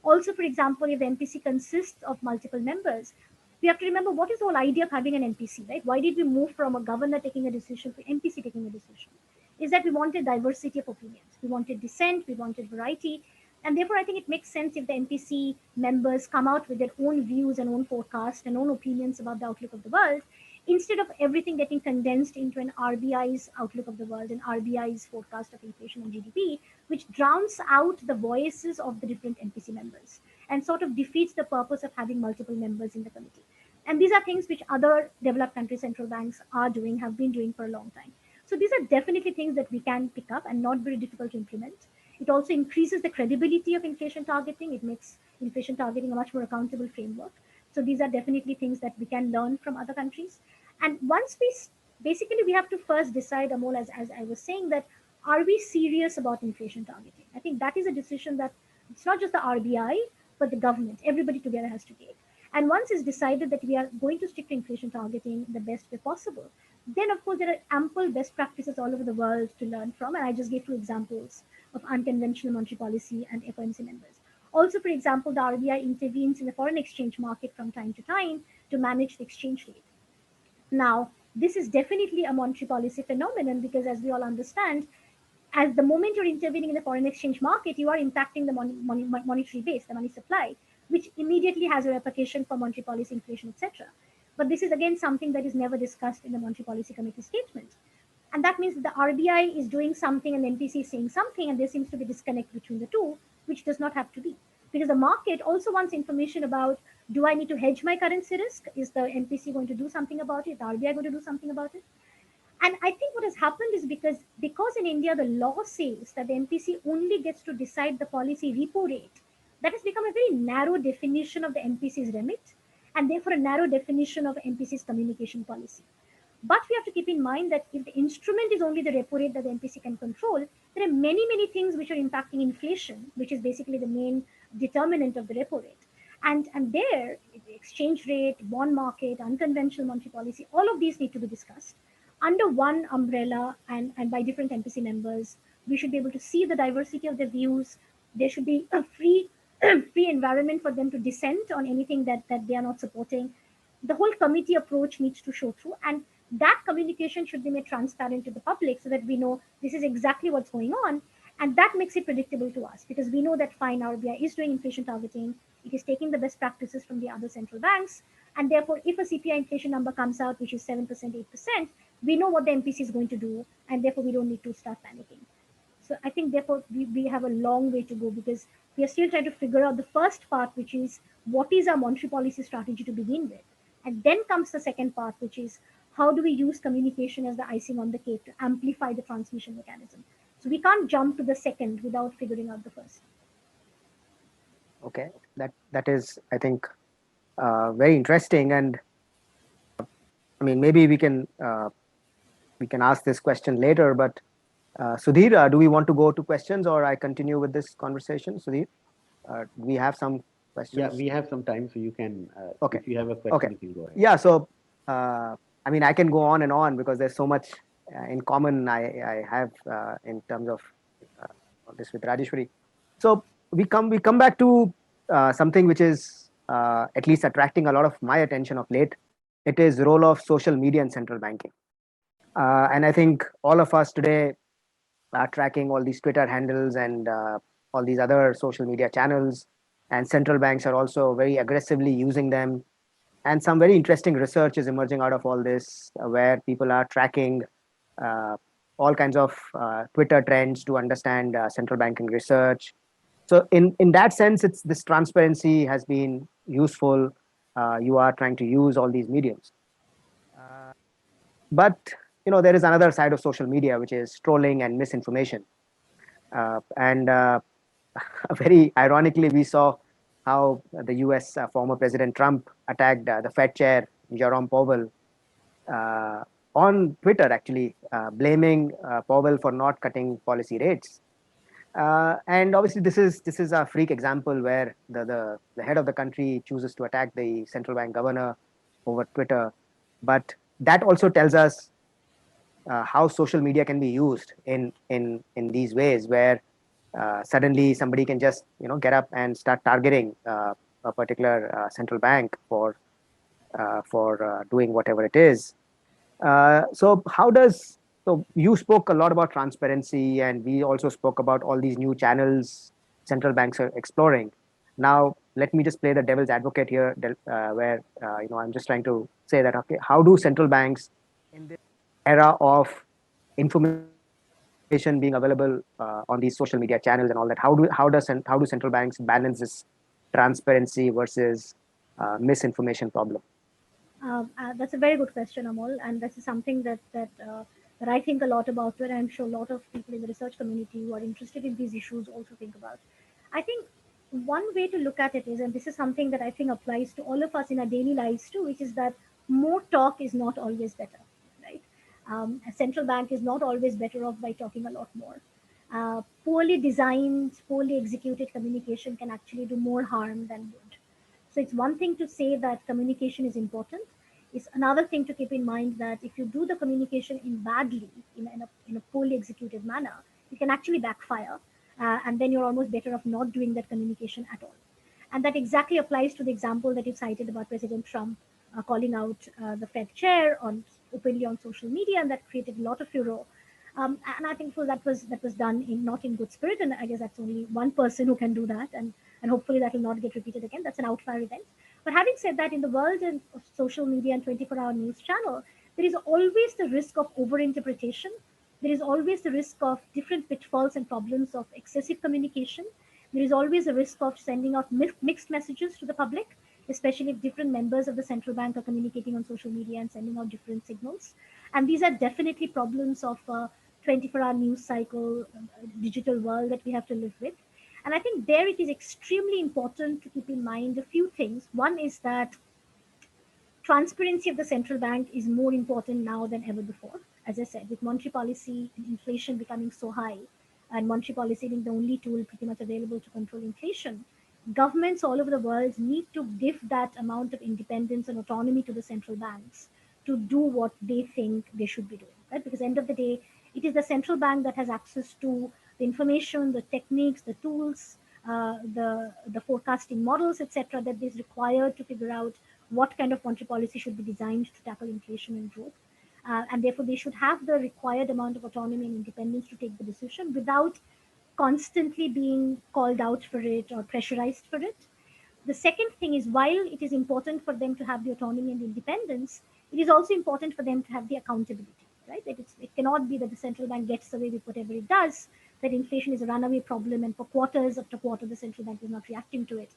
Speaker 2: Also, for example, if the MPC consists of multiple members, we have to remember what is the whole idea of having an MPC, right? Why did we move from a governor taking a decision to MPC taking a decision? Is that we wanted diversity of opinions. We wanted dissent, we wanted variety. And therefore, I think it makes sense if the MPC members come out with their own views and own forecast and own opinions about the outlook of the world, instead of everything getting condensed into an RBI's outlook of the world and RBI's forecast of inflation and GDP, which drowns out the voices of the different MPC members and sort of defeats the purpose of having multiple members in the committee. And these are things which other developed country central banks are doing, have been doing for a long time. So these are definitely things that we can pick up and not very difficult to implement. It also increases the credibility of inflation targeting. It makes inflation targeting a much more accountable framework. So these are definitely things that we can learn from other countries. And once we have to first decide, Amol, as I was saying, that are we serious about inflation targeting? I think that is a decision that it's not just the RBI, but the government, everybody together has to take. And once it's decided that we are going to stick to inflation targeting the best way possible, then of course there are ample best practices all over the world to learn from. And I just gave two examples of unconventional monetary policy and FOMC members. Also, for example, the RBI intervenes in the foreign exchange market from time to time to manage the exchange rate. Now, this is definitely a monetary policy phenomenon because, as we all understand, as the moment you're intervening in the foreign exchange market, you are impacting the monetary base, the money supply, which immediately has a repercussion for monetary policy, inflation, etc. But this is again something that is never discussed in the Monetary Policy Committee statement. And that means that the RBI is doing something and the MPC is saying something, and there seems to be a disconnect between the two, which does not have to be. Because the market also wants information about, do I need to hedge my currency risk? Is the MPC going to do something about it? Is the RBI going to do something about it? And I think what has happened is because in India the law says that the MPC only gets to decide the policy repo rate, that has become a very narrow definition of the MPC's remit, and therefore a narrow definition of MPC's communication policy. But we have to keep in mind that if the instrument is only the repo rate that the MPC can control, there are many, many things which are impacting inflation, which is basically the main determinant of the repo rate. And there, the exchange rate, bond market, unconventional monetary policy, all of these need to be discussed under one umbrella and by different MPC members. We should be able to see the diversity of their views. There should be a free free environment for them to dissent on anything that they are not supporting. The whole committee approach needs to show through, and that communication should be made transparent to the public so that we know this is exactly what's going on, and that makes it predictable to us because we know that fine, RBI is doing inflation targeting, it is taking the best practices from the other central banks, and therefore if a CPI inflation number comes out which is 7%, 8%, we know what the MPC is going to do, and therefore we don't need to start panicking. So I think therefore we have a long way to go because we are still trying to figure out the first part, which is what is our monetary policy strategy to begin with. And then comes the second part, which is how do we use communication as the icing on the cake to amplify the transmission mechanism. So we can't jump to the second without figuring out the first.
Speaker 3: Okay, that is, I think, very interesting. And I mean, maybe we can ask this question later, but Sudhir, do we want to go to questions or I continue with this conversation? Sudhir, we have some questions.
Speaker 1: Yeah, we have some time, so you can,
Speaker 3: Okay.
Speaker 1: if you have a question,
Speaker 3: Okay.
Speaker 1: you can go ahead.
Speaker 3: Yeah, so I mean, I can go on and on because there's so much in common I have in terms of this with Rajeshwari. So we come back to something which is at least attracting a lot of my attention of late. It is role of social media in central banking. And I think all of us today are tracking all these Twitter handles and all these other social media channels, and central banks are also very aggressively using them. And some very interesting research is emerging out of all this, where people are tracking all kinds of Twitter trends to understand central banking research. So in that sense, it's this transparency has been useful. You are trying to use all these mediums. But there is another side of social media, which is trolling and misinformation. And very ironically, we saw how the US former President Trump attacked the Fed chair, Jerome Powell, on Twitter, actually, blaming Powell for not cutting policy rates. And obviously, this is a freak example where the head of the country chooses to attack the central bank governor over Twitter. But that also tells us how social media can be used in these ways, where suddenly somebody can just get up and start targeting a particular central bank for doing whatever it is. So you spoke a lot about transparency, and we also spoke about all these new channels central banks are exploring. Now, let me just play the devil's advocate here, where I'm just trying to say that, okay, how do central banks in this era of information being available on these social media channels and all that, how do central banks balance this transparency versus misinformation problem?
Speaker 2: That's a very good question, Amol, and this is something that I think a lot about. Where I'm sure a lot of people in the research community who are interested in these issues also think about. I think one way to look at it is, and this is something that I think applies to all of us in our daily lives too, which is that more talk is not always better, right? A central bank is not always better off by talking a lot more. Poorly designed, poorly executed communication can actually do more harm than good. So it's one thing to say that communication is important. It's another thing to keep in mind that if you do the communication in badly, in a poorly executed manner, it can actually backfire. And then you're almost better off not doing that communication at all. And that exactly applies to the example that you cited about President Trump calling out the Fed chair openly on social media, and that created a lot of furor. And I think so that was done in not in good spirit, and I guess that's only one person who can do that, and hopefully that will not get repeated again. That's an outlier event. But having said that, in the world of social media and 24-hour news channel, there is always the risk of overinterpretation. There is always the risk of different pitfalls and problems of excessive communication. There is always a risk of sending out mixed messages to the public, especially if different members of the central bank are communicating on social media and sending out different signals. And these are definitely problems of 24-hour news cycle, digital world that we have to live with. And I think there it is extremely important to keep in mind a few things. One is that transparency of the central bank is more important now than ever before. As I said, with monetary policy and inflation becoming so high, and monetary policy being the only tool pretty much available to control inflation, governments all over the world need to give that amount of independence and autonomy to the central banks to do what they think they should be doing, right? Because end of the day, it is the central bank that has access to the information, the techniques, the tools, the forecasting models, etc., that is required to figure out what kind of monetary policy should be designed to tackle inflation and growth. And therefore, they should have the required amount of autonomy and independence to take the decision without constantly being called out for it or pressurized for it. The second thing is, while it is important for them to have the autonomy and independence, it is also important for them to have the accountability, right? It cannot be that the central bank gets away with whatever it does, that inflation is a runaway problem, and for quarters after quarter, the central bank is not reacting to it.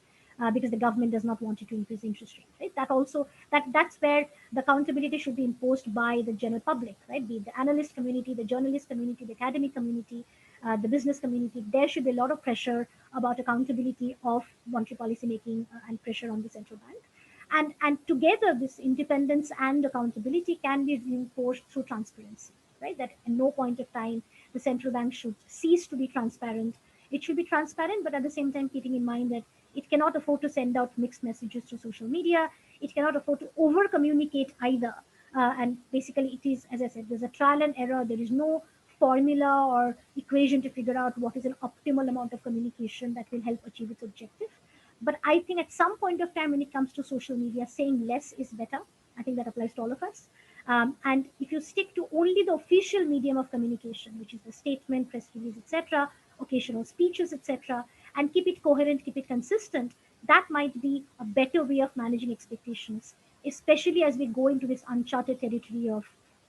Speaker 2: Because the government does not want it to increase interest rate, right? That's where the accountability should be imposed by the general public, right? Be it the analyst community, the journalist community, the academic community, the business community. There should be a lot of pressure about accountability of monetary policy making and pressure on the central bank. And together, this independence and accountability can be reinforced through transparency, right? That at no point of time the central bank should cease to be transparent. It should be transparent, but at the same time keeping in mind that it cannot afford to send out mixed messages through social media. It cannot afford to over communicate either. And basically, it is, as I said, there's a trial and error. There is no formula or equation to figure out what is an optimal amount of communication that will help achieve its objective. But I think at some point of time, when it comes to social media, saying less is better. I think that applies to all of us. And if you stick to only the official medium of communication, which is the statement, press release, etc., occasional speeches, etc., and keep it coherent, keep it consistent, that might be a better way of managing expectations, especially as we go into this uncharted territory of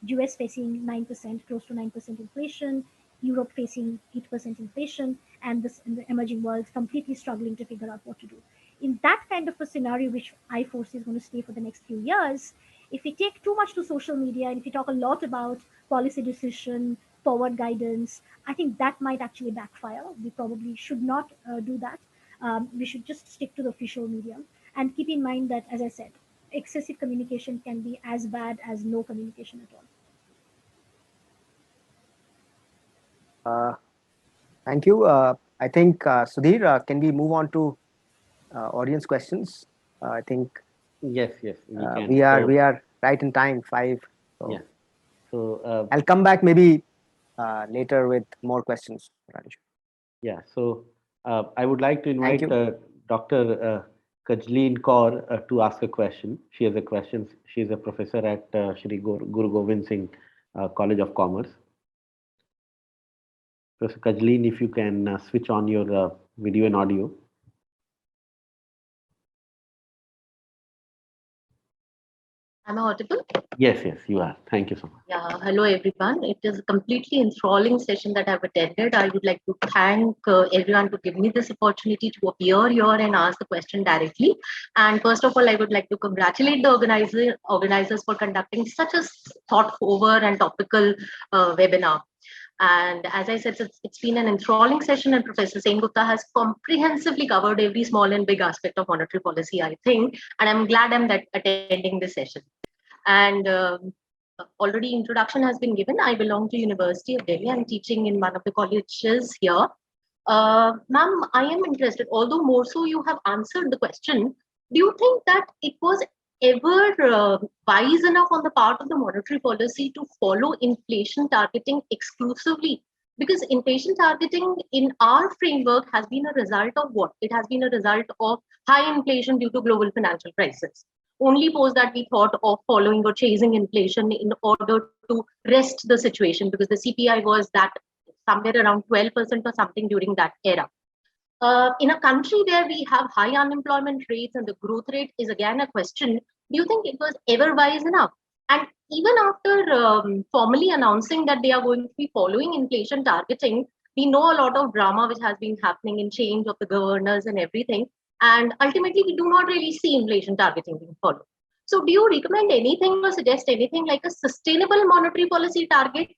Speaker 2: US facing 9%, close to 9% inflation, Europe facing 8% inflation, and this in the emerging world completely struggling to figure out what to do. In that kind of a scenario, which I foresee is going to stay for the next few years, if we take too much to social media and if we talk a lot about policy decision, forward guidance, I think that might actually backfire. We probably should not do that. We should just stick to the official medium and keep in mind that, as I said, excessive communication can be as bad as no communication at all.
Speaker 3: Thank you. I think, Sudhir, can we move on to audience questions? I think
Speaker 1: Yes, we can.
Speaker 3: we are right in time, 5. So
Speaker 1: yeah. So
Speaker 3: I'll come back maybe later with more questions, Rajesh.
Speaker 1: yeah. So I would like to invite
Speaker 3: you.
Speaker 1: Dr. Kajleen Kaur to ask a question. She has a question. She is a professor at Shri Guru Gobind Singh College of Commerce. Professor Kajleen, if you can switch on your video and audio.
Speaker 4: Am I audible?
Speaker 1: Yes, you are. Thank you so much.
Speaker 4: Yeah, hello everyone. It is a completely enthralling session that I've attended. I would like to thank everyone to give me this opportunity to appear here and ask the question directly. And first of all, I would like to congratulate the organizers for conducting such a thought-over and topical webinar. And as I said, it's been an enthralling session, and Professor Sengupta has comprehensively covered every small and big aspect of monetary policy, I think. And I'm glad I'm attending this session. And already introduction has been given. I belong to University of Delhi. I'm teaching in one of the colleges here. Ma'am, I am interested, although more so you have answered the question, do you think that it was ever wise enough on the part of the monetary policy to follow inflation targeting exclusively? Because inflation targeting in our framework has been a result of what? It has been a result of high inflation due to global financial crisis. Only post that we thought of following or chasing inflation in order to rest the situation, because the CPI was that somewhere around 12% or something during that era. In a country where we have high unemployment rates and the growth rate is again a question, do you think it was ever wise enough? And even after formally announcing that they are going to be following inflation targeting, we know a lot of drama which has been happening in change of the governors and everything. And ultimately, we do not really see inflation targeting being followed. So do you recommend anything or suggest anything like a sustainable monetary policy target?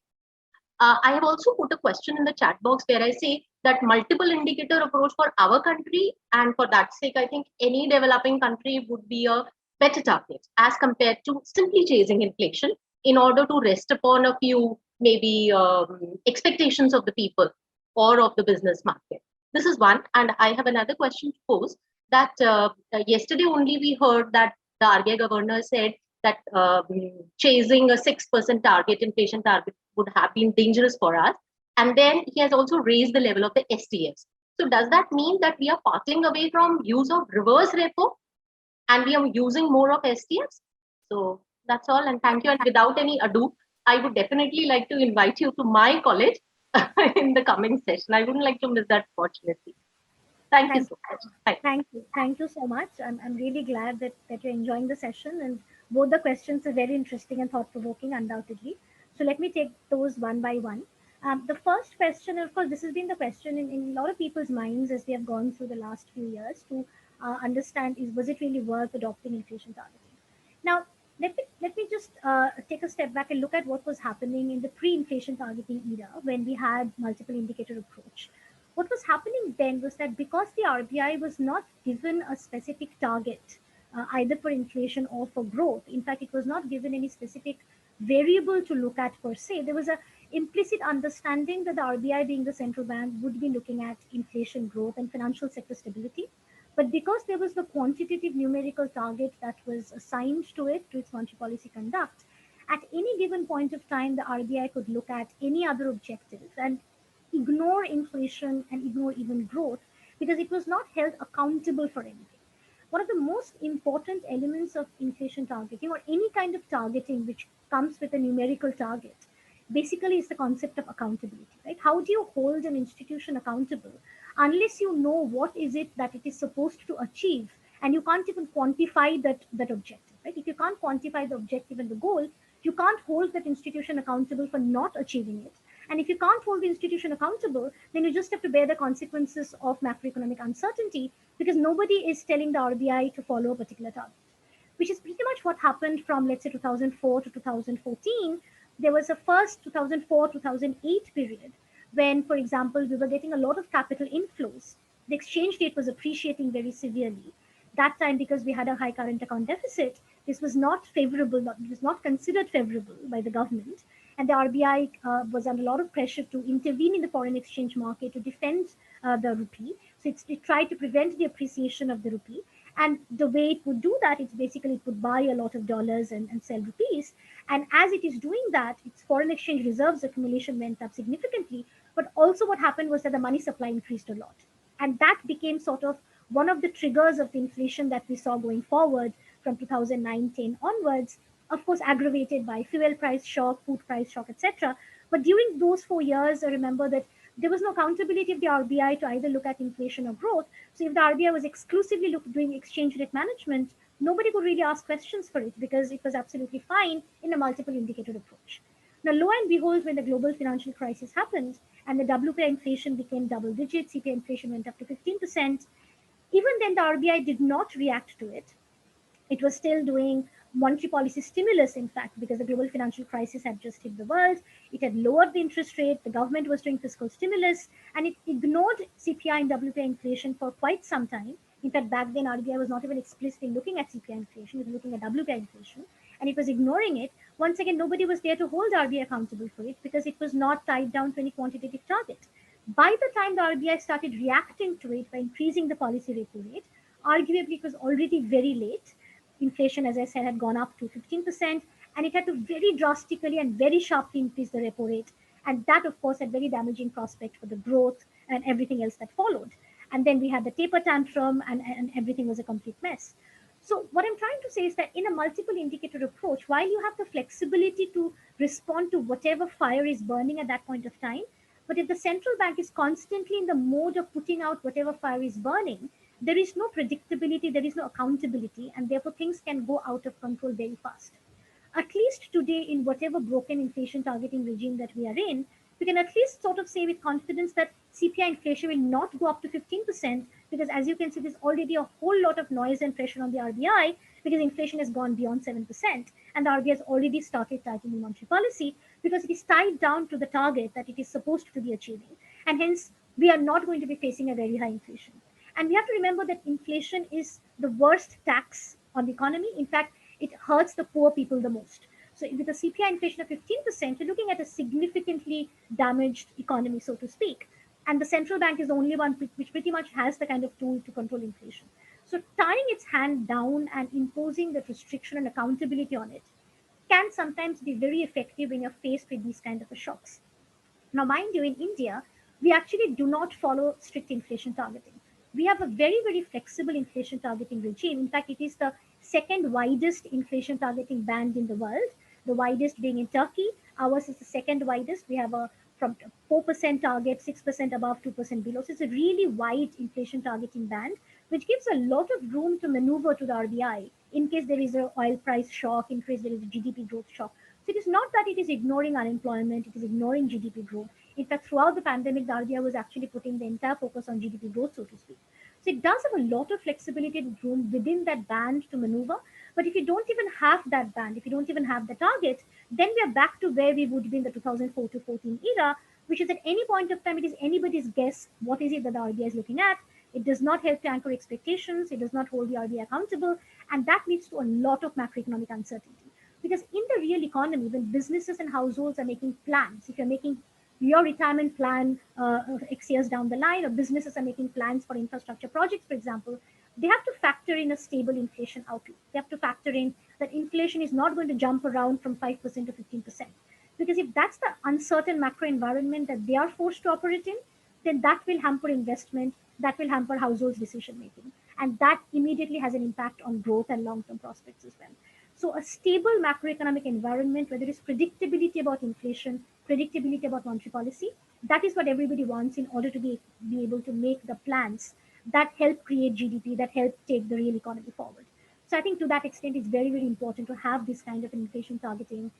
Speaker 4: I have also put a question in the chat box where I say that multiple indicator approach for our country, and for that sake, I think any developing country would be a better target as compared to simply chasing inflation in order to rest upon a few maybe expectations of the people or of the business market. This is one. And I have another question to pose. that yesterday only we heard that the RBI governor said that chasing a 6% target, inflation target, would have been dangerous for us. And then he has also raised the level of the STFs. So does that mean that we are parting away from use of reverse repo and we are using more of STFs? So that's all. And thank you. And without any ado, I would definitely like to invite you to my college in the coming session. I wouldn't like to miss that opportunity. Thank you so much.
Speaker 2: Thank you. Thank you so much. I'm really glad that you're enjoying the session, and both the questions are very interesting and thought provoking, undoubtedly. So let me take those one by one. The first question, of course, this has been the question in a lot of people's minds as we have gone through the last few years to understand is was it really worth adopting inflation targeting? Now, let me just take a step back and look at what was happening in the pre-inflation targeting era when we had multiple indicator approach. What was happening then was that because the RBI was not given a specific target, either for inflation or for growth, in fact, it was not given any specific variable to look at per se. There was a implicit understanding that the RBI, being the central bank, would be looking at inflation, growth, and financial sector stability. But because there was the quantitative numerical target that was assigned to it, to its monetary policy conduct, at any given point of time, the RBI could look at any other objective and ignore inflation and ignore even growth because it was not held accountable for anything. One of the most important elements of inflation targeting or any kind of targeting which comes with a numerical target basically is the concept of accountability, right? How do you hold an institution accountable unless you know what is it that it is supposed to achieve and you can't even quantify that objective, right? If you can't quantify the objective and the goal, you can't hold that institution accountable for not achieving it. And if you can't hold the institution accountable, then you just have to bear the consequences of macroeconomic uncertainty because nobody is telling the RBI to follow a particular target, which is pretty much what happened from, let's say, 2004 to 2014. There was a first 2004 2008 period when, for example, we were getting a lot of capital inflows. The exchange rate was appreciating very severely. That time, because we had a high current account deficit, this was not favorable, it was not considered favorable by the government. And the RBI was under a lot of pressure to intervene in the foreign exchange market to defend the rupee. So it tried to prevent the appreciation of the rupee. And the way it would do that, it's basically it would buy a lot of dollars and sell rupees. And as it is doing that, its foreign exchange reserves accumulation went up significantly. But also what happened was that the money supply increased a lot. And that became sort of one of the triggers of the inflation that we saw going forward from 2009-10 onwards, of course, aggravated by fuel price shock, food price shock, etc. But during those 4 years, I remember that there was no accountability of the RBI to either look at inflation or growth. So if the RBI was exclusively doing exchange rate management, nobody could really ask questions for it because it was absolutely fine in a multiple indicator approach. Now, lo and behold, when the global financial crisis happened and the WPI inflation became double digits, CPI inflation went up to 15%, even then the RBI did not react to it. It was still doing monetary policy stimulus, in fact, because the global financial crisis had just hit the world. It had lowered the interest rate. The government was doing fiscal stimulus, and it ignored CPI and WPI inflation for quite some time. In fact, back then, RBI was not even explicitly looking at CPI inflation, it was looking at WPI inflation, and it was ignoring it. Once again, nobody was there to hold RBI accountable for it because it was not tied down to any quantitative target. By the time the RBI started reacting to it by increasing the policy repo rate, arguably it was already very late. Inflation, as I said, had gone up to 15%, and it had to very drastically and very sharply increase the repo rate. And that, of course, had very damaging prospect for the growth and everything else that followed. And then we had the taper tantrum, and everything was a complete mess. So what I'm trying to say is that in a multiple indicator approach, while you have the flexibility to respond to whatever fire is burning at that point of time, but if the central bank is constantly in the mode of putting out whatever fire is burning, there is no predictability, there is no accountability, and therefore things can go out of control very fast. At least today, in whatever broken inflation targeting regime that we are in, we can at least sort of say with confidence that CPI inflation will not go up to 15% because, as you can see, there's already a whole lot of noise and pressure on the RBI because inflation has gone beyond 7%, and the RBI has already started tightening monetary policy because it is tied down to the target that it is supposed to be achieving, and hence we are not going to be facing a very high inflation. And we have to remember that inflation is the worst tax on the economy. In fact, it hurts the poor people the most. So with a CPI inflation of 15%, you're looking at a significantly damaged economy, so to speak. And the central bank is the only one which pretty much has the kind of tool to control inflation. So tying its hand down and imposing that restriction and accountability on it can sometimes be very effective when you're faced with these kind of shocks. Now, mind you, in India, we actually do not follow strict inflation targeting. We have a very, very flexible inflation targeting regime. In fact, it is the second widest inflation targeting band in the world, the widest being in Turkey. Ours is the second widest. We have a from 4% target, 6% above, 2% below. So it's a really wide inflation targeting band, which gives a lot of room to maneuver to the RBI in case there is an oil price shock, in case there is a GDP growth shock. So it is not that it is ignoring unemployment, it is ignoring GDP growth. In fact, throughout the pandemic, the RBI was actually putting the entire focus on GDP growth, so to speak. So it does have a lot of flexibility and room within that band to maneuver. But if you don't even have that band, if you don't even have the target, then we are back to where we would be in the 2004 to 14 era, which is at any point of time, it is anybody's guess what is it that the RBI is looking at. It does not help to anchor expectations. It does not hold the RBI accountable. And that leads to a lot of macroeconomic uncertainty. Because in the real economy, when businesses and households are making plans, if you're making your retirement plan X years down the line, or businesses are making plans for infrastructure projects, for example, they have to factor in a stable inflation outlook. They have to factor in that inflation is not going to jump around from 5% to 15%. Because if that's the uncertain macro environment that they are forced to operate in, then that will hamper investment, that will hamper households' decision making. And that immediately has an impact on growth and long term prospects as well. So, a stable macroeconomic environment where there is predictability about inflation, predictability about monetary policy, that is what everybody wants in order to be able to make the plans that help create GDP, that help take the real economy forward. So, I think to that extent, it's very, very important to have this kind of inflation targeting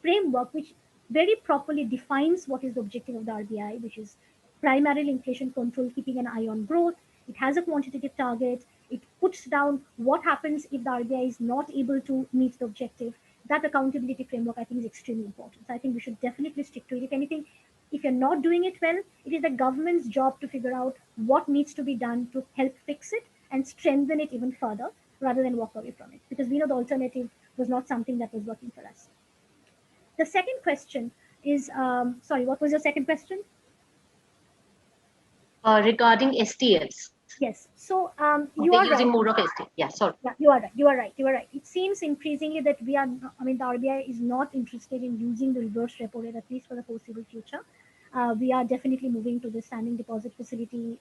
Speaker 2: framework, which very properly defines what is the objective of the RBI, which is primarily inflation control, keeping an eye on growth. It has a quantitative target. It puts down what happens if the RBI is not able to meet the objective. That accountability framework, I think, is extremely important. So I think we should definitely stick to it. If anything, if you're not doing it well, it is the government's job to figure out what needs to be done to help fix it and strengthen it even further rather than walk away from it. Because we know the alternative was not something that was working for us. The second question is, sorry, what was your second question?
Speaker 4: Regarding STLs.
Speaker 2: Yes. So you
Speaker 4: They're
Speaker 2: are
Speaker 4: using
Speaker 2: right.
Speaker 4: more of STL. Yeah, sorry.
Speaker 2: Yeah, you are right. You are right. You are right. It seems increasingly that we are, I mean, the RBI is not interested in using the reverse repo rate, at least for the foreseeable future. We are definitely moving to the standing deposit facility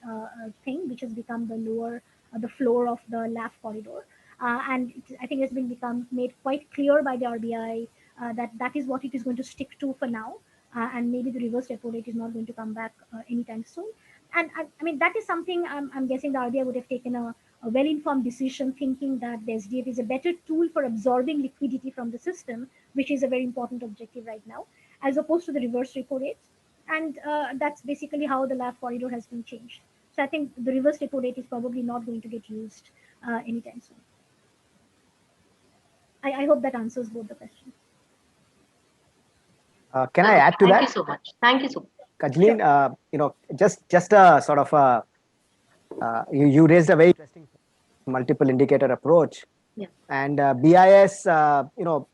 Speaker 2: thing, which has become the lower, the floor of the LAF corridor. And I think it's been become made quite clear by the RBI that that is what it is going to stick to for now. And maybe the reverse repo rate is not going to come back anytime soon. And I mean, that is something I'm guessing the RBI would have taken a well-informed decision, thinking that the SDF is a better tool for absorbing liquidity from the system, which is a very important objective right now, as opposed to the reverse repo rate. And that's basically how the LAF corridor has been changed. So I think the reverse repo rate is probably not going to get used anytime soon. I hope that answers both the questions.
Speaker 3: Can I add to that?
Speaker 4: Thank you so much. Thank you so much.
Speaker 3: Kajleen, just a sort of you raised a very interesting multiple indicator approach.
Speaker 4: Yeah.
Speaker 3: And BIS,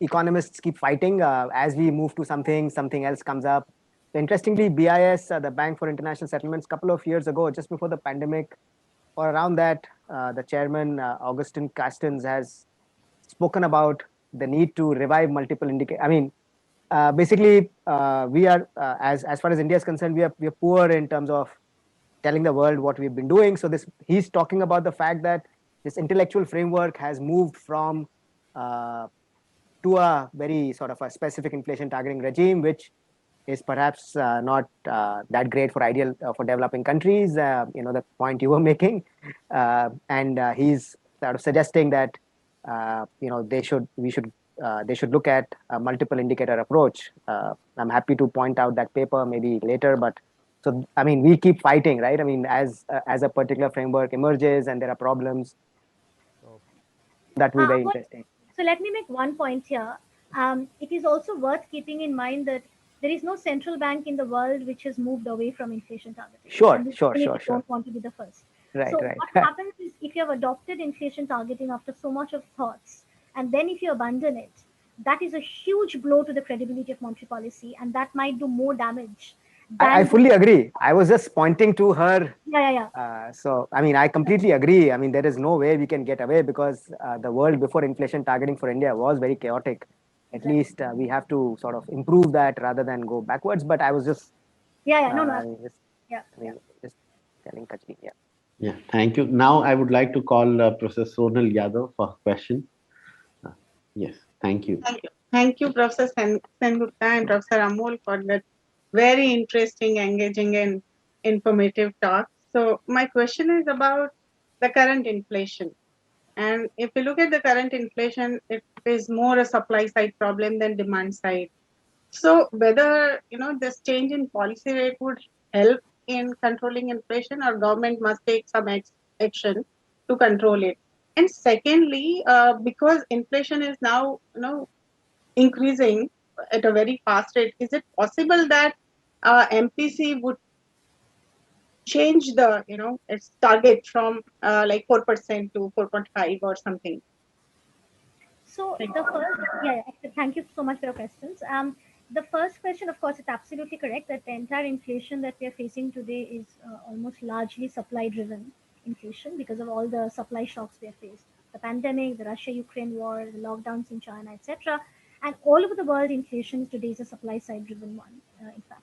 Speaker 3: economists keep fighting as we move to something else comes up. So interestingly, BIS, the Bank for International Settlements, a couple of years ago, just before the pandemic, or around that, the chairman, Augustin Carstens, has spoken about the need to revive multiple indicators. I mean, basically, we are, as far as India is concerned, we are poor in terms of telling the world what we've been doing. So he's talking about the fact that this intellectual framework has moved from to a very sort of a specific inflation targeting regime, which is perhaps not that great for for developing countries. The point you were making, and he's sort of suggesting that they should look at a multiple indicator approach. I'm happy to point out that paper maybe later, but so I mean we keep fighting, right? I mean as a particular framework emerges and there are problems, so that will be very interesting.
Speaker 2: So let me make one point here. It is also worth keeping in mind that there is no central bank in the world which has moved away from inflation targeting.
Speaker 3: Sure.
Speaker 2: Don't want to be the first.
Speaker 3: Right.
Speaker 2: What happens is if you have adopted inflation targeting after so much of thoughts, and then if you abandon it, that is a huge blow to the credibility of monetary policy, and that might do more damage
Speaker 3: I fully agree. I was just pointing to her.
Speaker 2: Yeah.
Speaker 3: So, I mean, I completely agree. I mean, there is no way we can get away because the world before inflation targeting for India was very chaotic. At least we have to sort of improve that rather than go backwards. But I was just,
Speaker 2: No.
Speaker 3: just,
Speaker 2: Yeah.
Speaker 3: I mean, just telling Kachri. Yeah.
Speaker 1: Yeah, thank you. Now I would like to call Professor Sonal Yadav for a question. Uh, yes, thank you.
Speaker 5: Thank you, Professor Sengupta and Professor Amol, for that very interesting, engaging, and informative talk. So, my question is about the current inflation. And if you look at the current inflation, it is more a supply side problem than demand side. So, whether this change in policy rate would help in controlling inflation, or government must take some action to control it. And secondly, because inflation is now increasing at a very fast rate, is it possible that MPC would change the its target from like 4% to 4.5 or something?
Speaker 2: So
Speaker 5: Thank
Speaker 2: the first, thank you so much for your questions. The first question, of course, it's absolutely correct that the entire inflation that we are facing today is almost largely supply-driven inflation because of all the supply shocks we have faced, the pandemic, the Russia-Ukraine war, the lockdowns in China, etc. And all over the world, inflation today is a supply-side driven one. In fact,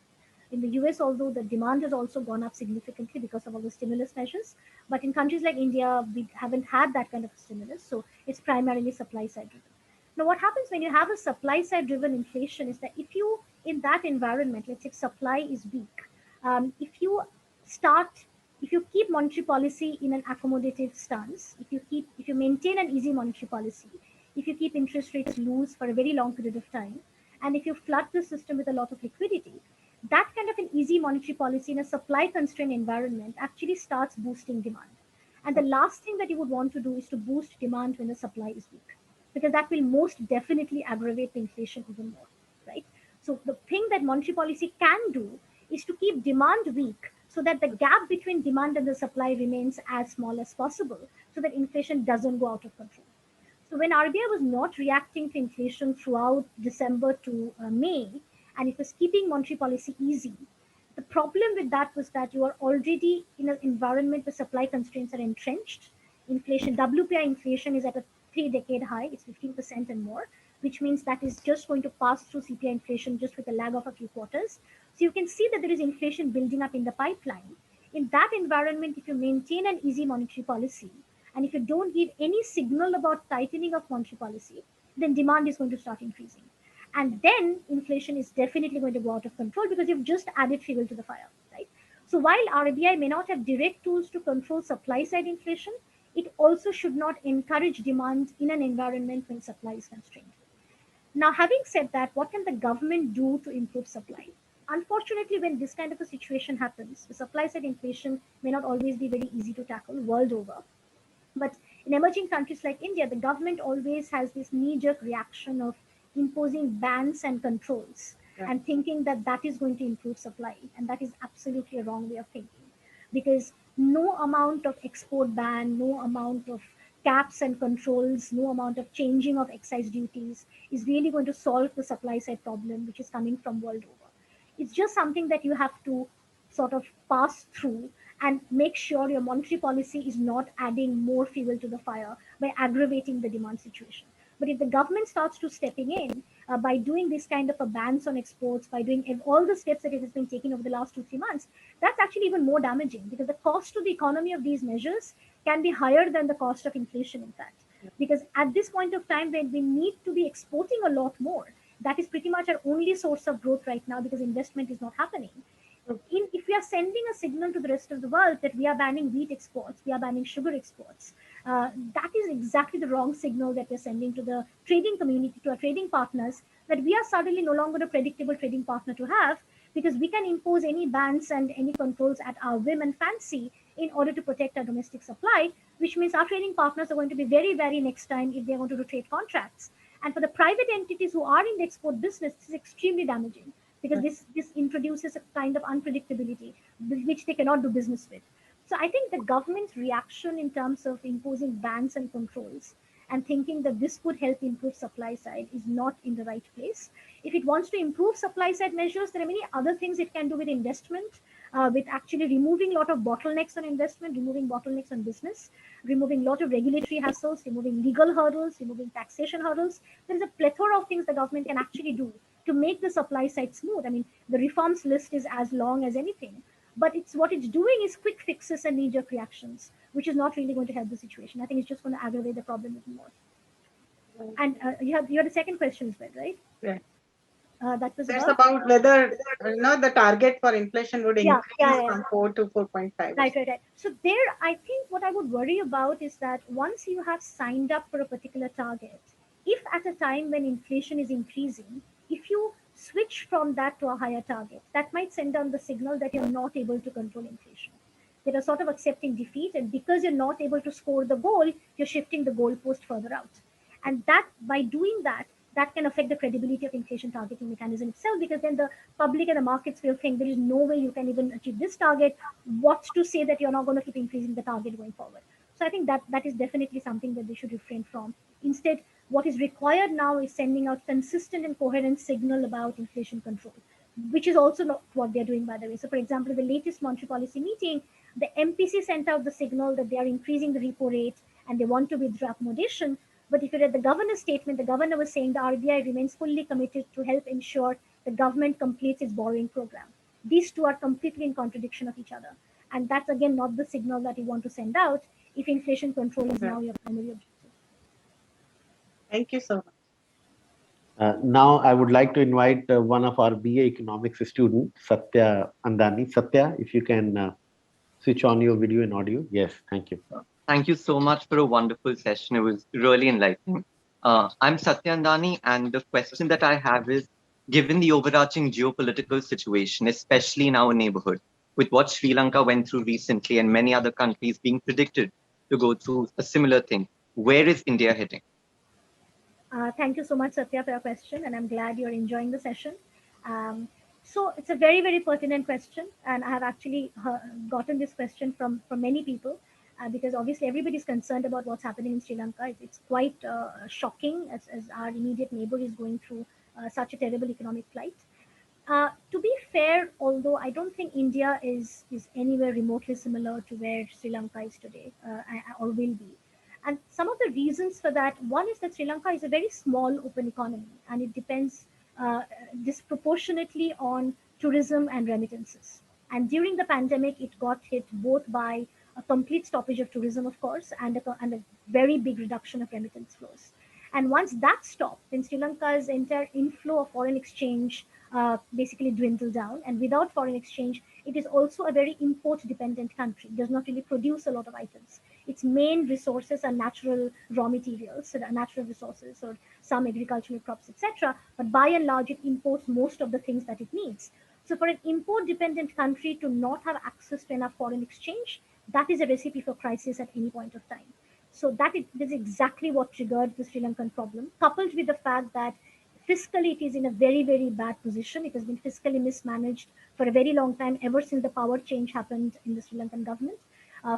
Speaker 2: in the US, although the demand has also gone up significantly because of all the stimulus measures, but in countries like India, we haven't had that kind of stimulus, so it's primarily supply side driven. Now, what happens when you have a supply side driven inflation is that if you, in that environment, let's say supply is weak, if you start, if you keep monetary policy in an accommodative stance, if you maintain an easy monetary policy, if you keep interest rates loose for a very long period of time, and if you flood the system with a lot of liquidity, that kind of an easy monetary policy in a supply constrained environment actually starts boosting demand. And the last thing that you would want to do is to boost demand when the supply is weak, because that will most definitely aggravate the inflation even more, right? So the thing that monetary policy can do is to keep demand weak so that the gap between demand and the supply remains as small as possible so that inflation doesn't go out of control. So when RBI was not reacting to inflation throughout December to May, and it was keeping monetary policy easy, the problem with that was that you are already in an environment where supply constraints are entrenched. Inflation, WPI inflation is at a 3-decade high, it's 15% and more, which means that is just going to pass through CPI inflation just with a lag of a few quarters. So you can see that there is inflation building up in the pipeline. In that environment, if you maintain an easy monetary policy, and if you don't give any signal about tightening of monetary policy, then demand is going to start increasing. And then inflation is definitely going to go out of control because you've just added fuel to the fire, right? So while RBI may not have direct tools to control supply side inflation, it also should not encourage demand in an environment when supply is constrained. Now, having said that, what can the government do to improve supply? Unfortunately, when this kind of a situation happens, the supply side inflation may not always be very easy to tackle world over. But in emerging countries like India, the government always has this knee jerk reaction of imposing bans and controls and thinking that that is going to improve supply. And that is absolutely a wrong way of thinking because no amount of export ban, no amount of caps and controls, no amount of changing of excise duties is really going to solve the supply side problem, which is coming from world over. It's just something that you have to sort of pass through and make sure your monetary policy is not adding more fuel to the fire by aggravating the demand situation. But if the government starts to stepping in by doing this kind of a bans on exports, by doing all the steps that it has been taking over the last 2-3 months, that's actually even more damaging because the cost to the economy of these measures can be higher than the cost of inflation, in fact. Because at this point of time, when we need to be exporting a lot more, that is pretty much our only source of growth right now because investment is not happening. If we are sending a signal to the rest of the world that we are banning wheat exports, we are banning sugar exports, that is exactly the wrong signal that we're sending to the trading community, to our trading partners, that we are suddenly no longer a predictable trading partner to have because we can impose any bans and any controls at our whim and fancy in order to protect our domestic supply, which means our trading partners are going to be very wary next time if they want to do trade contracts. And for the private entities who are in the export business, this is extremely damaging because this introduces a kind of unpredictability which they cannot do business with. So I think the government's reaction in terms of imposing bans and controls and thinking that this would help improve supply side is not in the right place. If it wants to improve supply side measures, there are many other things it can do with investment, with actually removing a lot of bottlenecks on investment, removing bottlenecks on business, removing a lot of regulatory hassles, removing legal hurdles, removing taxation hurdles. There is a plethora of things the government can actually do to make the supply side smooth. I mean, the reforms list is as long as anything, but it's what it's doing is quick fixes and knee-jerk reactions, which is not really going to help the situation. I think it's just going to aggravate the problem even more. And you had a second question as well, right?
Speaker 5: Yeah.
Speaker 2: That was
Speaker 5: That's
Speaker 2: about
Speaker 5: about whether the target for inflation would
Speaker 2: Yeah,
Speaker 5: increase
Speaker 2: yeah, yeah.
Speaker 5: from 4 to 4.5.
Speaker 2: Right. So there, I think what I would worry about is that once you have signed up for a particular target, if at a time when inflation is increasing, if you switch from that to a higher target, that might send down the signal that you're not able to control inflation. That are sort of accepting defeat, and because you're not able to score the goal, you're shifting the goalpost further out. And that by doing that, that can affect the credibility of inflation targeting mechanism itself, because then the public and the markets will think there is no way you can even achieve this target. What's to say that you're not going to keep increasing the target going forward? So I think that is definitely something that they should refrain from. Instead, what is required now is sending out consistent and coherent signal about inflation control, which is also not what they're doing, by the way. So, for example, the latest monetary policy meeting, the MPC sent out the signal that they are increasing the repo rate and they want to withdraw accommodation. But if you read the governor's statement, the governor was saying the RBI remains fully committed to help ensure the government completes its borrowing program. These two are completely in contradiction of each other. And that's again not the signal that you want to send out if inflation control is now your primary objective.
Speaker 5: Thank you so much.
Speaker 1: Now, I would like to invite one of our BA economics students, Satya Andani. Satya, if you can switch on your video and audio. Yes, thank you.
Speaker 6: Thank you so much for a wonderful session. It was really enlightening. I'm Satya Andani, and the question that I have is, given the overarching geopolitical situation, especially in our neighborhood, with what Sri Lanka went through recently and many other countries being predicted to go through a similar thing, where is India heading?
Speaker 2: Thank you so much, Satya, for your question, and I'm glad you're enjoying the session. So it's a very, very pertinent question, and I have actually gotten this question from many people, because obviously everybody's concerned about what's happening in Sri Lanka. It's quite shocking as our immediate neighbor is going through such a terrible economic plight. To be fair, although I don't think India is anywhere remotely similar to where Sri Lanka is today, or will be. And some of the reasons for that, one is that Sri Lanka is a very small open economy, and it depends disproportionately on tourism and remittances. And during the pandemic, it got hit both by a complete stoppage of tourism, of course, and a very big reduction of remittance flows. And once that stopped, then Sri Lanka's entire inflow of foreign exchange basically dwindled down. And without foreign exchange, it is also a very import dependent country. It does not really produce a lot of items. Its main resources are natural raw materials, so natural resources or some agricultural crops, etc. But by and large, it imports most of the things that it needs. So for an import dependent country to not have access to enough foreign exchange, that is a recipe for crisis at any point of time. So that is exactly what triggered the Sri Lankan problem, coupled with the fact that fiscally it is in a very, very bad position. It has been fiscally mismanaged for a very long time, ever since the power change happened in the Sri Lankan government.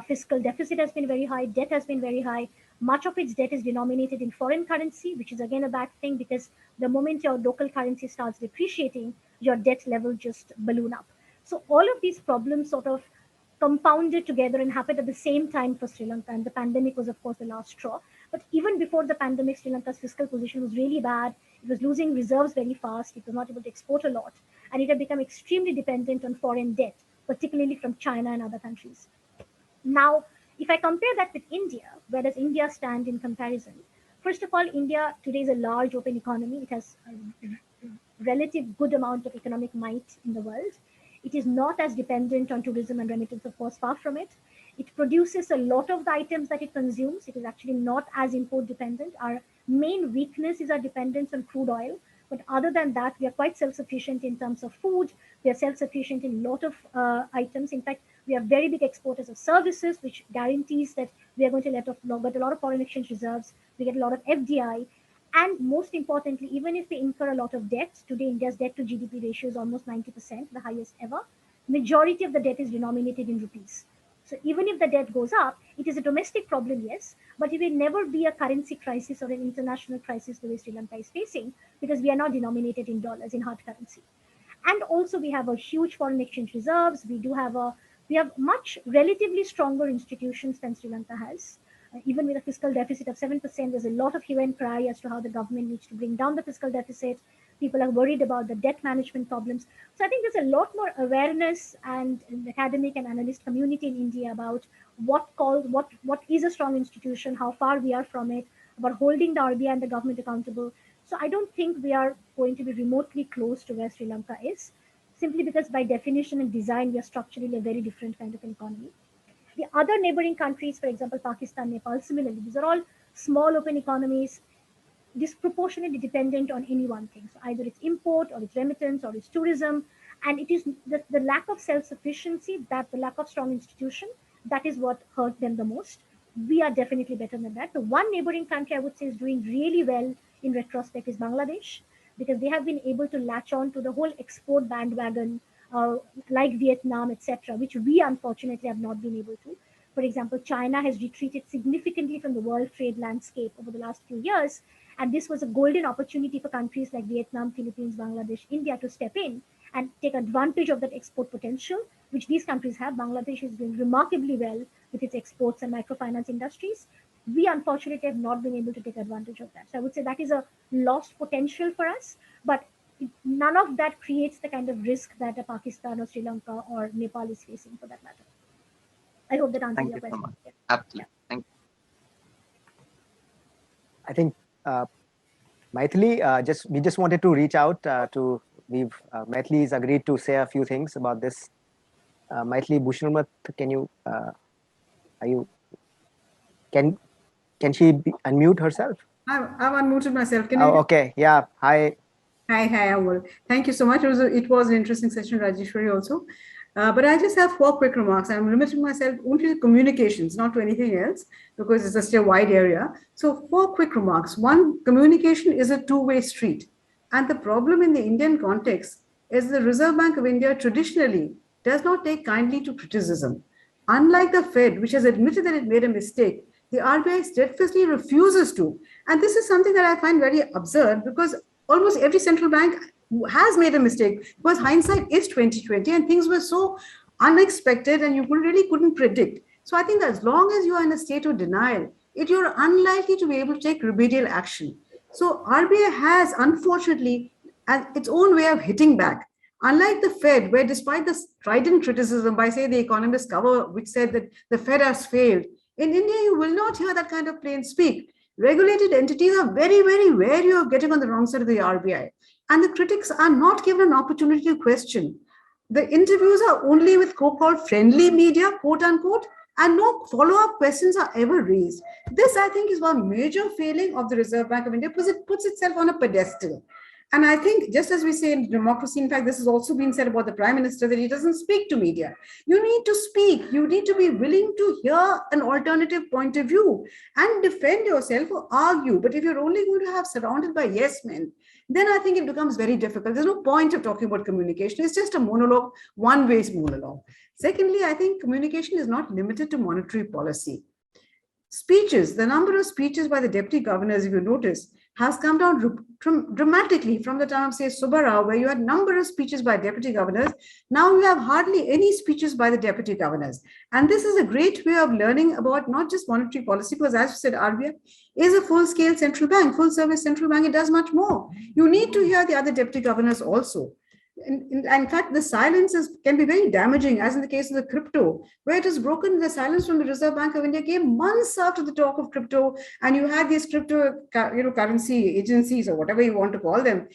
Speaker 2: Fiscal deficit has been very high, debt has been very high. Much of its debt is denominated in foreign currency, which is again a bad thing, because the moment your local currency starts depreciating, your debt level just balloon up. So all of these problems sort of compounded together and happened at the same time for Sri Lanka. And the pandemic was, of course, the last straw. But even before the pandemic, Sri Lanka's fiscal position was really bad. It was losing reserves very fast. It was not able to export a lot. And it had become extremely dependent on foreign debt, particularly from China and other countries. Now, if I compare that with India, where does India stand in comparison? First of all, India today is a large open economy. It has a relative good amount of economic might in the world. It is not as dependent on tourism and remittance, of course, far from it. It produces a lot of the items that it consumes. It is actually not as import dependent. Our main weakness is our dependence on crude oil. But other than that, we are quite self-sufficient in terms of food. We are self-sufficient in a lot of items. In fact, we are very big exporters of services, which guarantees that we are going to get a lot of foreign exchange reserves. We get a lot of FDI. And most importantly, even if we incur a lot of debt, today India's debt to GDP ratio is almost 90%, the highest ever. Majority of the debt is denominated in rupees. So even if the debt goes up, it is a domestic problem, yes, but it will never be a currency crisis or an international crisis the way Sri Lanka is facing, because we are not denominated in dollars, in hard currency. And also we have a huge foreign exchange reserves. We have much relatively stronger institutions than Sri Lanka has. Even with a fiscal deficit of 7%, there's a lot of hue and cry as to how the government needs to bring down the fiscal deficit. People are worried about the debt management problems. So I think there's a lot more awareness and in the academic and analyst community in India about what is a strong institution, how far we are from it, about holding the RBI and the government accountable. So I don't think we are going to be remotely close to where Sri Lanka is, simply because by definition and design, we are structurally a very different kind of an economy. The other neighboring countries, for example, Pakistan, Nepal, similarly, these are all small open economies, disproportionately dependent on any one thing. So either it's import or it's remittance or it's tourism. And it is the lack of self-sufficiency, that the lack of strong institution, that is what hurt them the most. We are definitely better than that. The one neighboring country I would say is doing really well in retrospect is Bangladesh, because they have been able to latch on to the whole export bandwagon, like Vietnam, etc., which we unfortunately have not been able to. For example, China has retreated significantly from the world trade landscape over the last few years. And this was a golden opportunity for countries like Vietnam, Philippines, Bangladesh, India to step in and take advantage of that export potential, which these countries have. Bangladesh is doing remarkably well with its exports and microfinance industries. We unfortunately have not been able to take advantage of that. So I would say that is a lost potential for us, but none of that creates the kind of risk that a Pakistan or Sri Lanka or Nepal is facing, for that matter. I hope that answers
Speaker 6: Thank
Speaker 2: your
Speaker 6: you so
Speaker 2: question.
Speaker 6: much. Absolutely. Thank you.
Speaker 3: I think Maithili, we just wanted to reach out Maithili has agreed to say a few things about this. Maithili Bhushanurmat, can she unmute herself?
Speaker 7: I've unmuted myself. Can
Speaker 3: you? Okay, yeah. Hi.
Speaker 7: Hi, Amol. Thank you so much. It was an interesting session, Rajeshwari, also. But I just have 4 quick remarks. I'm limiting myself only to communications, not to anything else, because it's just a wide area. So 4 quick remarks. 1, communication is a two-way street. And the problem in the Indian context is the Reserve Bank of India traditionally does not take kindly to criticism. Unlike the Fed, which has admitted that it made a mistake, the RBI steadfastly refuses to. And this is something that I find very absurd, because almost every central bank has made a mistake, because hindsight is 2020 and things were so unexpected and you really couldn't predict. So I think that as long as you are in a state of denial, you're unlikely to be able to take remedial action. So RBI has, unfortunately, its own way of hitting back. Unlike the Fed, where despite the strident criticism by, say, the Economist cover, which said that the Fed has failed, in India, you will not hear that kind of plain speak. Regulated entities are very, very wary of getting on the wrong side of the RBI. And the critics are not given an opportunity to question. The interviews are only with so-called friendly media, quote unquote, and no follow-up questions are ever raised. This, I think, is one major failing of the Reserve Bank of India, because it puts itself on a pedestal. And I think, just as we say in democracy, in fact, this has also been said about the Prime Minister, that he doesn't speak to media. You need to speak. You need to be willing to hear an alternative point of view and defend yourself or argue. But if you're only going to have surrounded by yes men, then I think it becomes very difficult. There's no point of talking about communication. It's just a monologue, one-way monologue. Secondly, I think communication is not limited to monetary policy. Speeches, the number of speeches by the deputy governors, if you notice, has come down dramatically from the time of, say, Subbarao, where you had a number of speeches by deputy governors. Now you have hardly any speeches by the deputy governors. And this is a great way of learning about not just monetary policy, because as you said, RBI is a full-scale central bank, full-service central bank. It does much more. You need to hear the other deputy governors also. In fact, the silence can be very damaging, as in the case of the crypto, where it is broken. The silence from the Reserve Bank of India came months after the talk of crypto, and you had these crypto, currency agencies, or whatever you want to call them,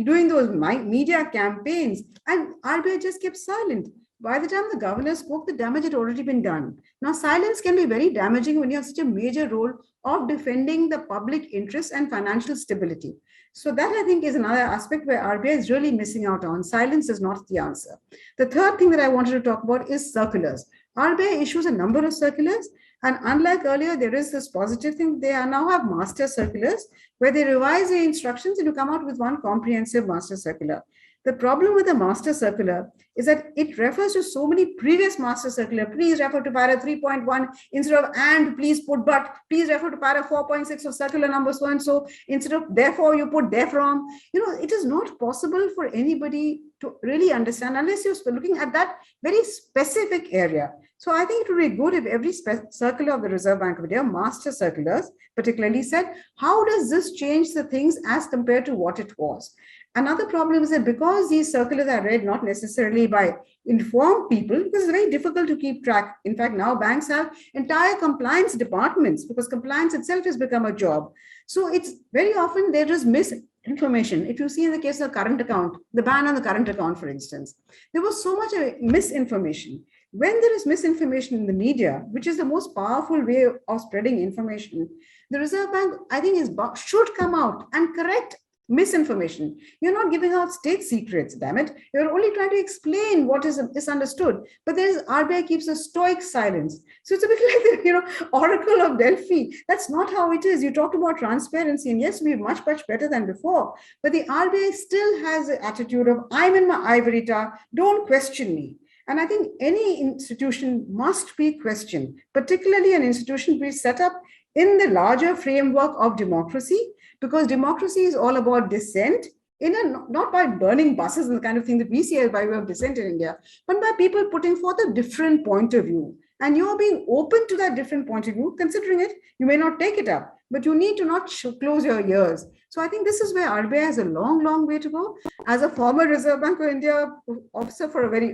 Speaker 7: doing those media campaigns, and RBI just kept silent. By the time the governor spoke, the damage had already been done. Now, silence can be very damaging when you have such a major role of defending the public interest and financial stability. So that, I think, is another aspect where RBI is really missing out on. Silence is not the answer. The third thing that I wanted to talk about is circulars. RBI issues a number of circulars, and unlike earlier, there is this positive thing. They now have master circulars, where they revise the instructions and you come out with one comprehensive master circular. The problem with the master circular is that it refers to so many previous master circular. Please refer to para 3.1 instead of and, please put but. Please refer to para 4.6 of circular number so and so. Instead of therefore, you put therefrom. It is not possible for anybody to really understand unless you're looking at that very specific area. So I think it would be good if every circular of the Reserve Bank of India, master circulars, particularly said, how does this change the things as compared to what it was? Another problem is that because these circulars are read not necessarily by informed people, because it's very difficult to keep track. In fact, now banks have entire compliance departments because compliance itself has become a job. So it's very often there is misinformation. If you see in the case of current account, the ban on the current account, for instance, there was so much misinformation. When there is misinformation in the media, which is the most powerful way of spreading information, the Reserve Bank, I think, should come out and correct misinformation. You're not giving out state secrets, damn it. You're only trying to explain what is misunderstood. But RBI keeps a stoic silence. So it's a bit like the Oracle of Delphi. That's not how it is. You talked about transparency, and yes, we're much, much better than before. But the RBI still has the attitude of, I'm in my ivory tower, don't question me. And I think any institution must be questioned, particularly an institution be set up in the larger framework of democracy, because democracy is all about dissent, not by burning buses and the kind of thing that we see as by way of dissent in India, but by people putting forth a different point of view. And you're being open to that different point of view, considering it, you may not take it up, but you need to not close your ears. So I think this is where RBI has a long, long way to go. As a former Reserve Bank of India officer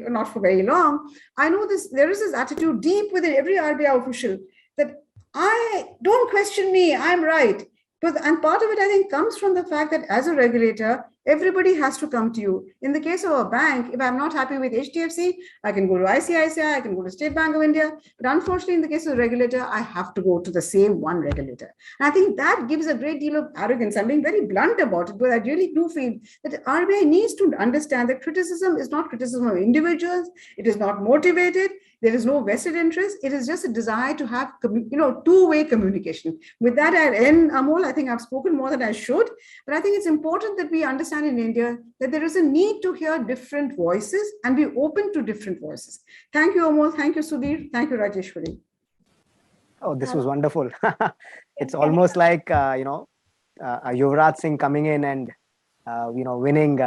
Speaker 7: not for very long, I know there is this attitude deep within every RBI official that don't question me, I'm right. And part of it, I think, comes from the fact that as a regulator, everybody has to come to you. In the case of a bank, if I'm not happy with HDFC, I can go to ICICI, I can go to State Bank of India. But unfortunately, in the case of the regulator, I have to go to the same one regulator. And I think that gives a great deal of arrogance. I'm being very blunt about it, but I really do feel that RBI needs to understand that criticism is not criticism of individuals. It is not motivated. There is no vested interest. It is just a desire to have, two-way communication. With that, I end, Amol. I think I've spoken more than I should, but I think it's important that we understand in India that there is a need to hear different voices and be open to different voices. Thank you, Amol. Thank you, Sudhir. Thank you, Rajeshwari.
Speaker 3: Oh, this was wonderful. It's almost like, Yuvraj Singh coming in and, winning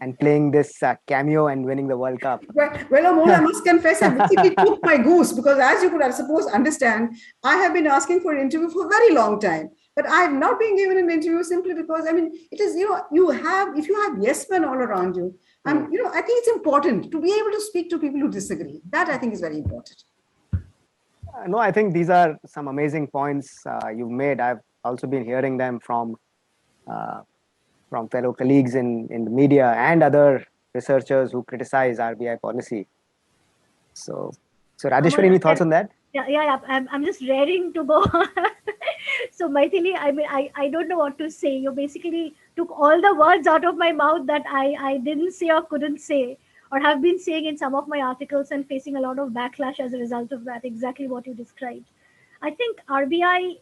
Speaker 3: and playing this cameo and winning the World Cup.
Speaker 7: Well, Amol, I must confess, I basically took my goose because, as you could, I suppose, understand, I have been asking for an interview for a very long time. But I have not been given an interview simply because, it is, if you have yes men all around you, I think it's important to be able to speak to people who disagree. That I think is very important.
Speaker 3: No, I think these are some amazing points you've made. I've also been hearing them from fellow colleagues in the media and other researchers who criticize RBI policy. So Rajeshwari, any thoughts on that?
Speaker 2: Yeah. I'm just raring to go. So Maithili, I don't know what to say. You basically took all the words out of my mouth that I didn't say or couldn't say, or have been saying in some of my articles and facing a lot of backlash as a result of that, exactly what you described. I think RBI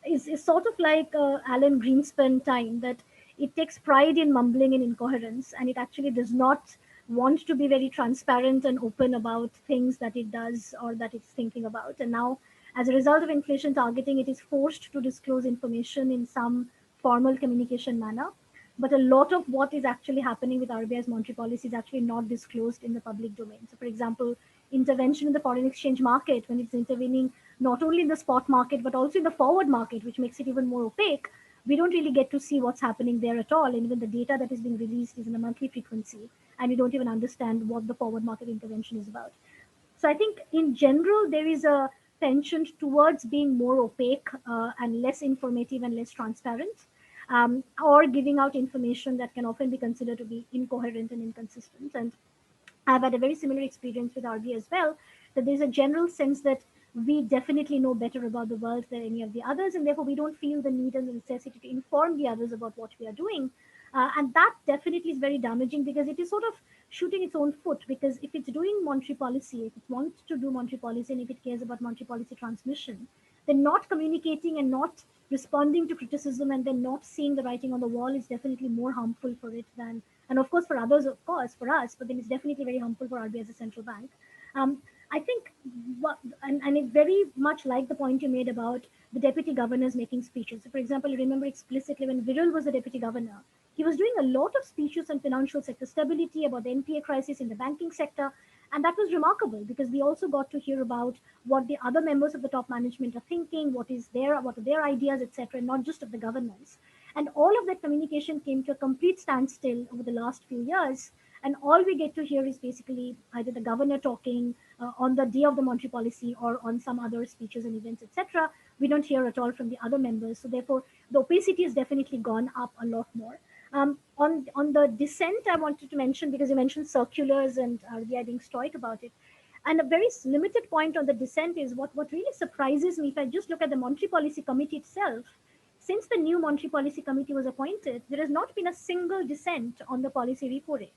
Speaker 2: is sort of like Alan Greenspan time, that it takes pride in mumbling and incoherence, and it actually does not want to be very transparent and open about things that it does or that it's thinking about. And now, as a result of inflation targeting, it is forced to disclose information in some formal communication manner. But a lot of what is actually happening with RBI's monetary policy is actually not disclosed in the public domain. So, for example, intervention in the foreign exchange market, when it's intervening not only in the spot market, but also in the forward market, which makes it even more opaque, we don't really get to see what's happening there at all. And even the data that is being released is in a monthly frequency, and we don't even understand what the forward market intervention is about. So I think in general, there is a penchant towards being more opaque and less informative and less transparent, or giving out information that can often be considered to be incoherent and inconsistent. And I've had a very similar experience with RBI as well, that there's a general sense that we definitely know better about the world than any of the others, and therefore we don't feel the need and the necessity to inform the others about what we are doing. And that definitely is very damaging, because it is sort of shooting its own foot. Because if it's doing monetary policy, if it wants to do monetary policy, and if it cares about monetary policy transmission, then not communicating and not responding to criticism and then not seeing the writing on the wall is definitely more harmful for it than and of course for others, of course for us, but then it's definitely very harmful for RBI as a central bank. I think, and it very much like the point you made about the deputy governors making speeches. So for example, you remember explicitly when Viral was the deputy governor, he was doing a lot of speeches on financial sector stability, about the NPA crisis in the banking sector. And that was remarkable because we also got to hear about what the other members of the top management are thinking, what are their ideas, etc., not just of the governance. And all of that communication came to a complete standstill over the last few years. And all we get to hear is basically either the governor talking on the day of the monetary policy or on some other speeches and events, etc. We don't hear at all from the other members. So therefore, the opacity has definitely gone up a lot more. On the dissent, I wanted to mention, because you mentioned circulars and RBI being stoic about it. And a very limited point on the dissent is what really surprises me. If I just look at the Monetary Policy Committee itself, since the new Monetary Policy Committee was appointed, there has not been a single dissent on the policy repo rate.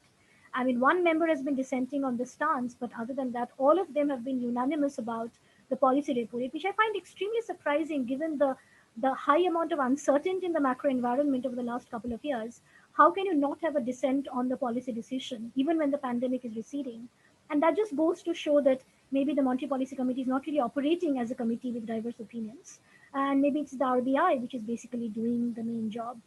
Speaker 2: I mean, one member has been dissenting on the stance, but other than that, all of them have been unanimous about the policy repo rate, which I find extremely surprising given the high amount of uncertainty in the macro environment over the last couple of years. How can you not have a dissent on the policy decision, even when the pandemic is receding? And that just goes to show that maybe the Monetary Policy Committee is not really operating as a committee with diverse opinions. And maybe it's the RBI which is basically doing the main job.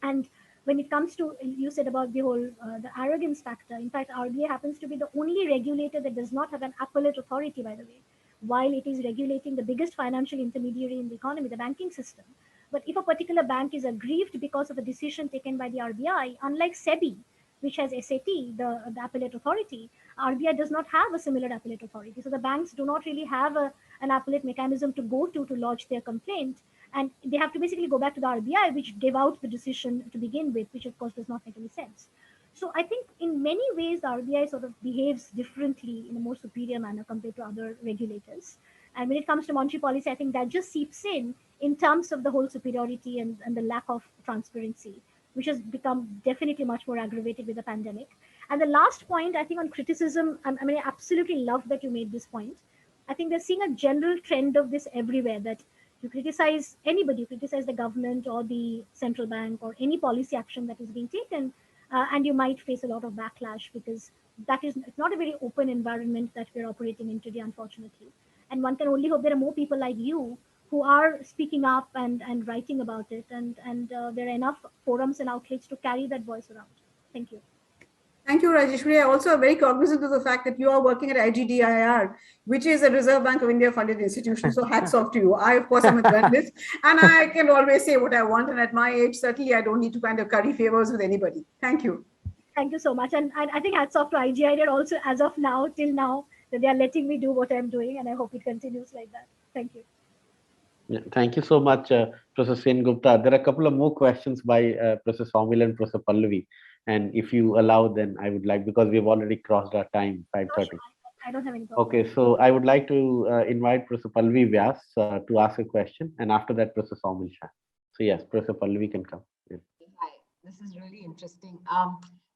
Speaker 2: And when it comes to, you said about the whole the arrogance factor, in fact, RBI happens to be the only regulator that does not have an appellate authority, by the way, while it is regulating the biggest financial intermediary in the economy, the banking system. But if a particular bank is aggrieved because of a decision taken by the RBI, unlike SEBI, which has SAT, the appellate authority, RBI does not have a similar appellate authority. So the banks do not really have an appellate mechanism to go to lodge their complaint. And they have to basically go back to the RBI, which gave out the decision to begin with, which of course does not make any sense. So I think in many ways, the RBI sort of behaves differently in a more superior manner compared to other regulators. And when it comes to monetary policy, I think that just seeps in terms of the whole superiority and the lack of transparency, which has become definitely much more aggravated with the pandemic. And the last point, I think on criticism, I mean, I absolutely love that you made this point. I think they're seeing a general trend of this everywhere, that you criticize anybody, you criticize the government or the central bank or any policy action that is being taken, and you might face a lot of backlash because it's not a very open environment that we're operating in today, unfortunately. And one can only hope there are more people like you who are speaking up and writing about it, and there are enough forums and outlets to carry that voice around. Thank you.
Speaker 7: Thank you, Rajeshwari. I also am very cognizant of the fact that you are working at IGDIR, which is a Reserve Bank of India funded institution. So hats off to you. I, of course, am a journalist and I can always say what I want. And at my age, certainly I don't need to kind of curry favors with anybody. Thank you.
Speaker 2: Thank you so much. And I think hats off to IGIDR also, as of now, till now, that they are letting me do what I'm doing. And I hope it continues like that. Thank you.
Speaker 1: Yeah, thank you so much, Professor Sengupta. There are a couple of more questions by Professor Soumil and Professor Pallavi. And if you allow, then I would like, because we've already crossed our time, 5:30.
Speaker 2: I don't have any problem.
Speaker 1: Okay, so I would like to invite Professor Pallavi Vyas to ask a question, and after that, Professor Soumil Shah. So yes, Professor Pallavi can come. Yeah.
Speaker 8: Hi, this is really interesting.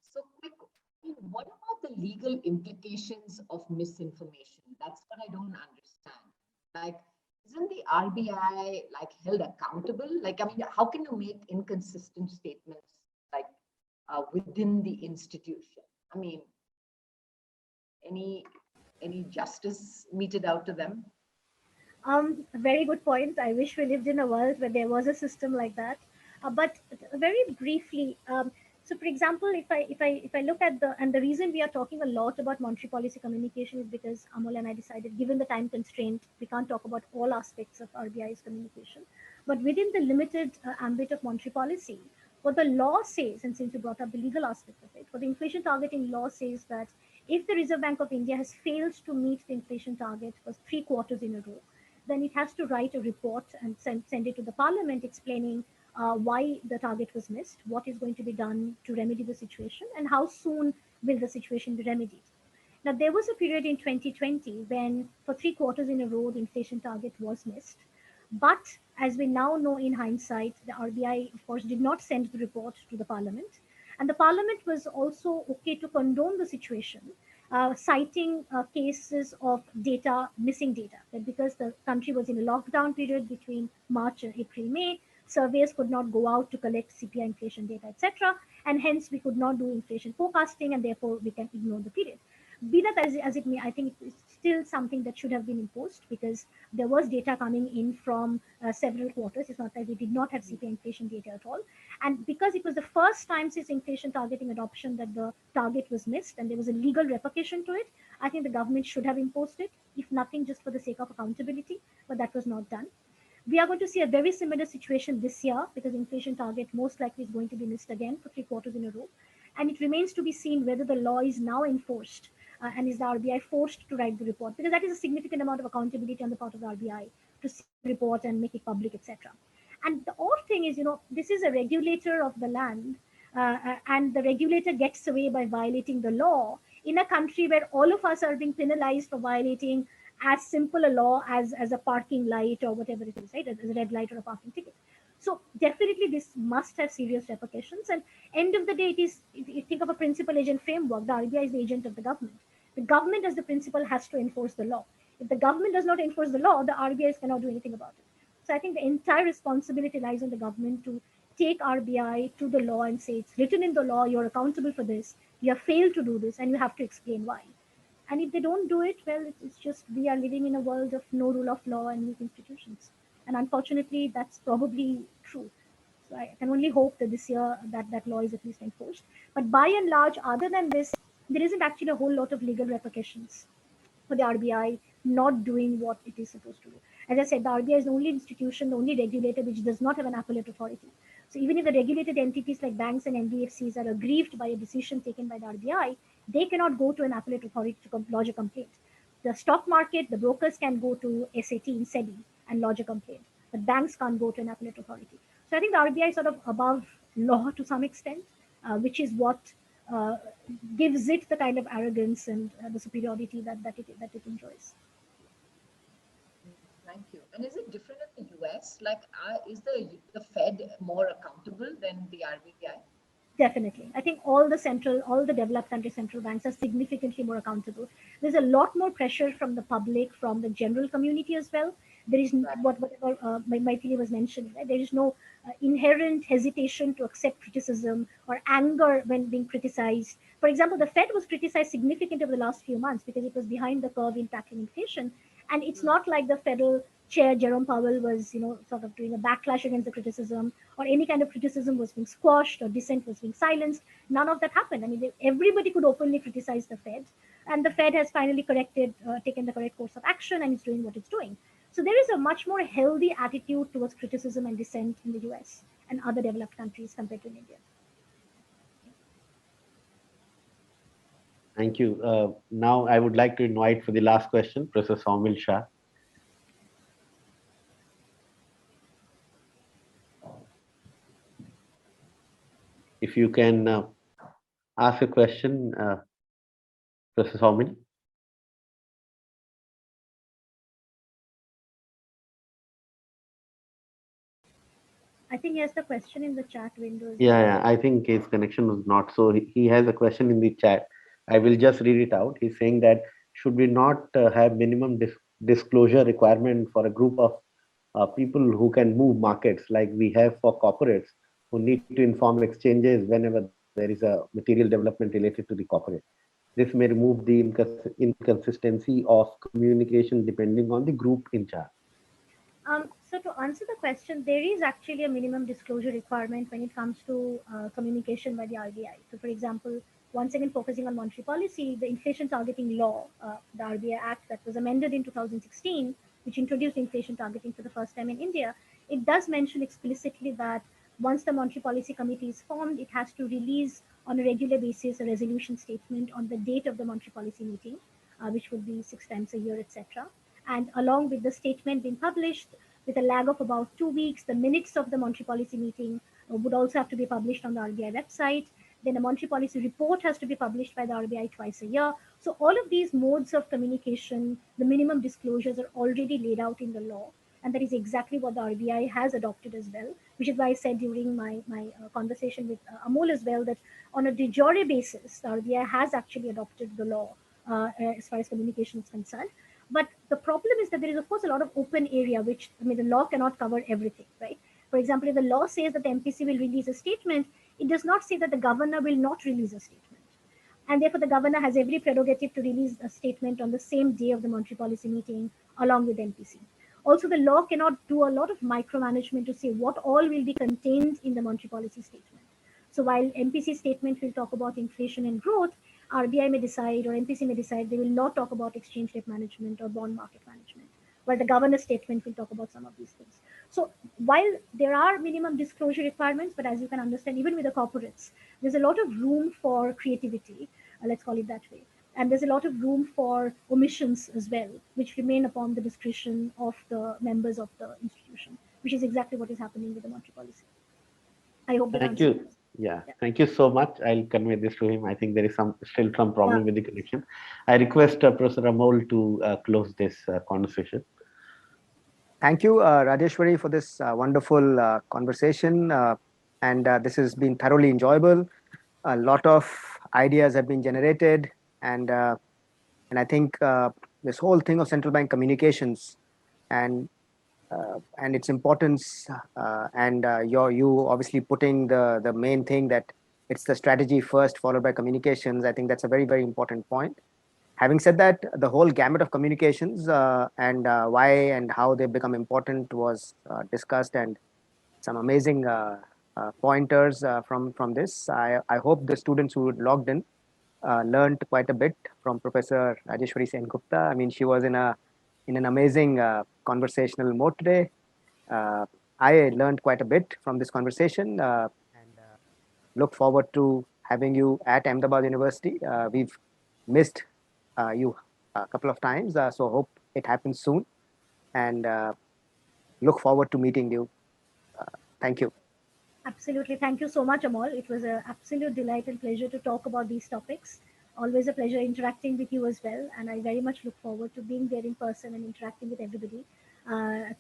Speaker 8: So quick, what about the legal implications of misinformation? That's what I don't understand. Like, isn't the RBI like held accountable? Like, I mean, how can you make inconsistent statements like within the institution? I mean, any justice meted out to them?
Speaker 2: Very good point. I wish we lived in a world where there was a system like that. But very briefly, so for example, if I look at the reason we are talking a lot about monetary policy communication is because Amol and I decided, given the time constraint, we can't talk about all aspects of RBI's communication. But within the limited ambit of monetary policy, what the law says, and since you brought up the legal aspect of it, what the inflation targeting law says that if the Reserve Bank of India has failed to meet the inflation target for 3 quarters in a row, then it has to write a report and send it to the parliament explaining why the target was missed, what is going to be done to remedy the situation, and how soon will the situation be remedied. Now, there was a period in 2020 when for 3 quarters in a row, the inflation target was missed. But as we now know in hindsight, the RBI, of course, did not send the report to the parliament. And the parliament was also okay to condone the situation, citing cases of missing data, that because the country was in a lockdown period between March and April, May, surveys could not go out to collect CPI inflation data, etc. and hence we could not do inflation forecasting, and therefore we can ignore the period. Be that as it may, I think it's still something that should have been imposed, because there was data coming in from several quarters. It's not that we did not have CPI inflation data at all. And because it was the first time since inflation targeting adoption that the target was missed and there was a legal repercussion to it, I think the government should have imposed it, if nothing just for the sake of accountability, but that was not done. We are going to see a very similar situation this year, because inflation target most likely is going to be missed again for 3 quarters in a row. And it remains to be seen whether the law is now enforced, and is the RBI forced to write the report, because that is a significant amount of accountability on the part of the RBI to see the report and make it public, etc. And the odd thing is, this is a regulator of the land, and the regulator gets away by violating the law in a country where all of us are being penalized for violating as simple a law as a parking light or whatever it is, right? As a red light or a parking ticket. So definitely this must have serious repercussions. And end of the day, it is, if you think of a principal agent framework, the RBI is the agent of the government. The government as the principal has to enforce the law. If the government does not enforce the law, the RBI cannot do anything about it. So I think the entire responsibility lies on the government to take RBI to the law and say, it's written in the law, you're accountable for this, you have failed to do this, and you have to explain why. And if they don't do it, well, it's just we are living in a world of no rule of law and weak institutions. And unfortunately, that's probably true. So I can only hope that this year that law is at least enforced. But by and large, other than this, there isn't actually a whole lot of legal repercussions for the RBI not doing what it is supposed to do. As I said, the RBI is the only institution, the only regulator which does not have an appellate authority. So even if the regulated entities like banks and NBFCs are aggrieved by a decision taken by the RBI, they cannot go to an appellate authority to lodge a complaint. The stock market, the brokers can go to SAT in SEBI and lodge a complaint, but banks can't go to an appellate authority. So I think the RBI is sort of above law to some extent, which is what gives it the kind of arrogance and the superiority that it enjoys.
Speaker 8: Thank you. And is it different in the US? Like, is the Fed more accountable than the RBI?
Speaker 2: Definitely. I think all the developed country central banks are significantly more accountable. There's a lot more pressure from the public, from the general community as well. There is whatever Maithili was mentioning, right? There is no inherent hesitation to accept criticism or anger when being criticized. For example, the Fed was criticized significantly over the last few months because it was behind the curve in tackling inflation. And it's not like the Federal Chair Jerome Powell was, sort of doing a backlash against the criticism, or any kind of criticism was being squashed or dissent was being silenced. None of that happened. I mean, everybody could openly criticize the Fed, and the Fed has finally taken the correct course of action, and it's doing what it's doing. So there is a much more healthy attitude towards criticism and dissent in the US and other developed countries compared to India.
Speaker 1: Thank you. Now I would like to invite for the last question, Professor Saumil Shah. If you can ask a question, Professor Saumil.
Speaker 2: I think he has the question in the chat window.
Speaker 1: Yeah, I think his connection was not. So he has a question in the chat. I will just read it out. He's saying that should we not have minimum disclosure requirement for a group of people who can move markets like we have for corporates who need to inform exchanges whenever there is a material development related to the corporate. This may remove the inconsistency of communication depending on the group in charge.
Speaker 2: So to answer the question, there is actually a minimum disclosure requirement when it comes to communication by the RBI. So for example, once again focusing on monetary policy, the inflation targeting law, the RBI Act that was amended in 2016, which introduced inflation targeting for the first time in India, it does mention explicitly that once the monetary policy committee is formed, it has to release on a regular basis a resolution statement on the date of the monetary policy meeting, which would be 6 times a year, etc. And along with the statement being published, with a lag of about 2 weeks, the minutes of the monetary policy meeting would also have to be published on the RBI website. Then a monetary policy report has to be published by the RBI twice a year. So all of these modes of communication, the minimum disclosures are already laid out in the law. And that is exactly what the RBI has adopted as well, which is why I said during my conversation with Amol as well, that on a de jure basis, the RBI has actually adopted the law as far as communication is concerned. But the problem is that there is, of course, a lot of open area, which, I mean, the law cannot cover everything, right? For example, if the law says that the MPC will release a statement, it does not say that the governor will not release a statement. And therefore, the governor has every prerogative to release a statement on the same day of the monetary policy meeting along with MPC. Also, the law cannot do a lot of micromanagement to say what all will be contained in the monetary policy statement. So while MPC statement will talk about inflation and growth, RBI may decide or MPC may decide they will not talk about exchange rate management or bond market management, while the governor's statement will talk about some of these things. So while there are minimum disclosure requirements, but as you can understand, even with the corporates, there's a lot of room for creativity, let's call it that way. And there's a lot of room for omissions as well, which remain upon the discretion of the members of the institution, which is exactly what is happening with the monetary policy. I hope that
Speaker 1: Thank
Speaker 2: answers.
Speaker 1: you. Yeah, thank you so much. I'll convey this to him. I think there is still some problem with the connection. I request Professor Amol to close this conversation.
Speaker 3: Thank you, Rajeshwari, for this wonderful conversation. And this has been thoroughly enjoyable. A lot of ideas have been generated. And I think this whole thing of central bank communications and its importance, and you obviously putting the main thing that it's the strategy first, followed by communications. I think that's a very, very important point. Having said that, the whole gamut of communications and why and how they become important was discussed, and some amazing pointers from this. I hope the students who logged in learned quite a bit from Professor Rajeshwari Sengupta. I mean, she was in an amazing conversational mode today. I learned quite a bit from this conversation, and look forward to having you at Ahmedabad University. We've missed you a couple of times, so hope it happens soon, and look forward to meeting you. Thank you.
Speaker 2: Absolutely. Thank you so much, Amol. It was an absolute delight and pleasure to talk about these topics. Always a pleasure interacting with you as well. And I very much look forward to being there in person and interacting with everybody.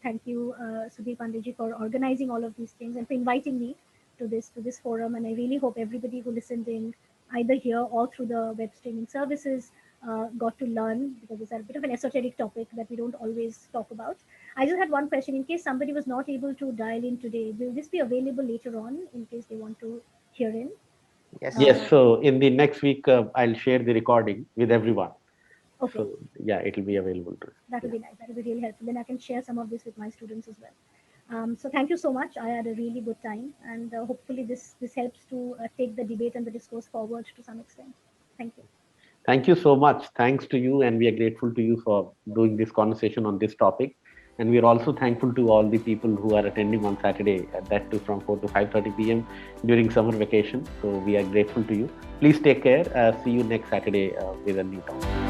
Speaker 2: Thank you, Sudhir Pandeyji, for organizing all of these things and for inviting me to this forum. And I really hope everybody who listened in, either here or through the web streaming services, got to learn, because it's a bit of an esoteric topic that we don't always talk about. I just had one question. In case somebody was not able to dial in today, will this be available later on in case they want to hear in?
Speaker 3: Yes.
Speaker 1: Yes. So in the next week, I'll share the recording with everyone.
Speaker 2: Okay.
Speaker 1: So yeah, it will be available.
Speaker 2: That will be nice. That will be really helpful. Then I can share some of this with my students as well. So thank you so much. I had a really good time, and hopefully this helps to take the debate and the discourse forward to some extent. Thank you.
Speaker 1: Thank you so much. Thanks to you, and we are grateful to you for doing this conversation on this topic. And we are also thankful to all the people who are attending on Saturday, that too from 4 to 5:30 p.m. during summer vacation. So we are grateful to you. Please take care. See you next Saturday with a new topic.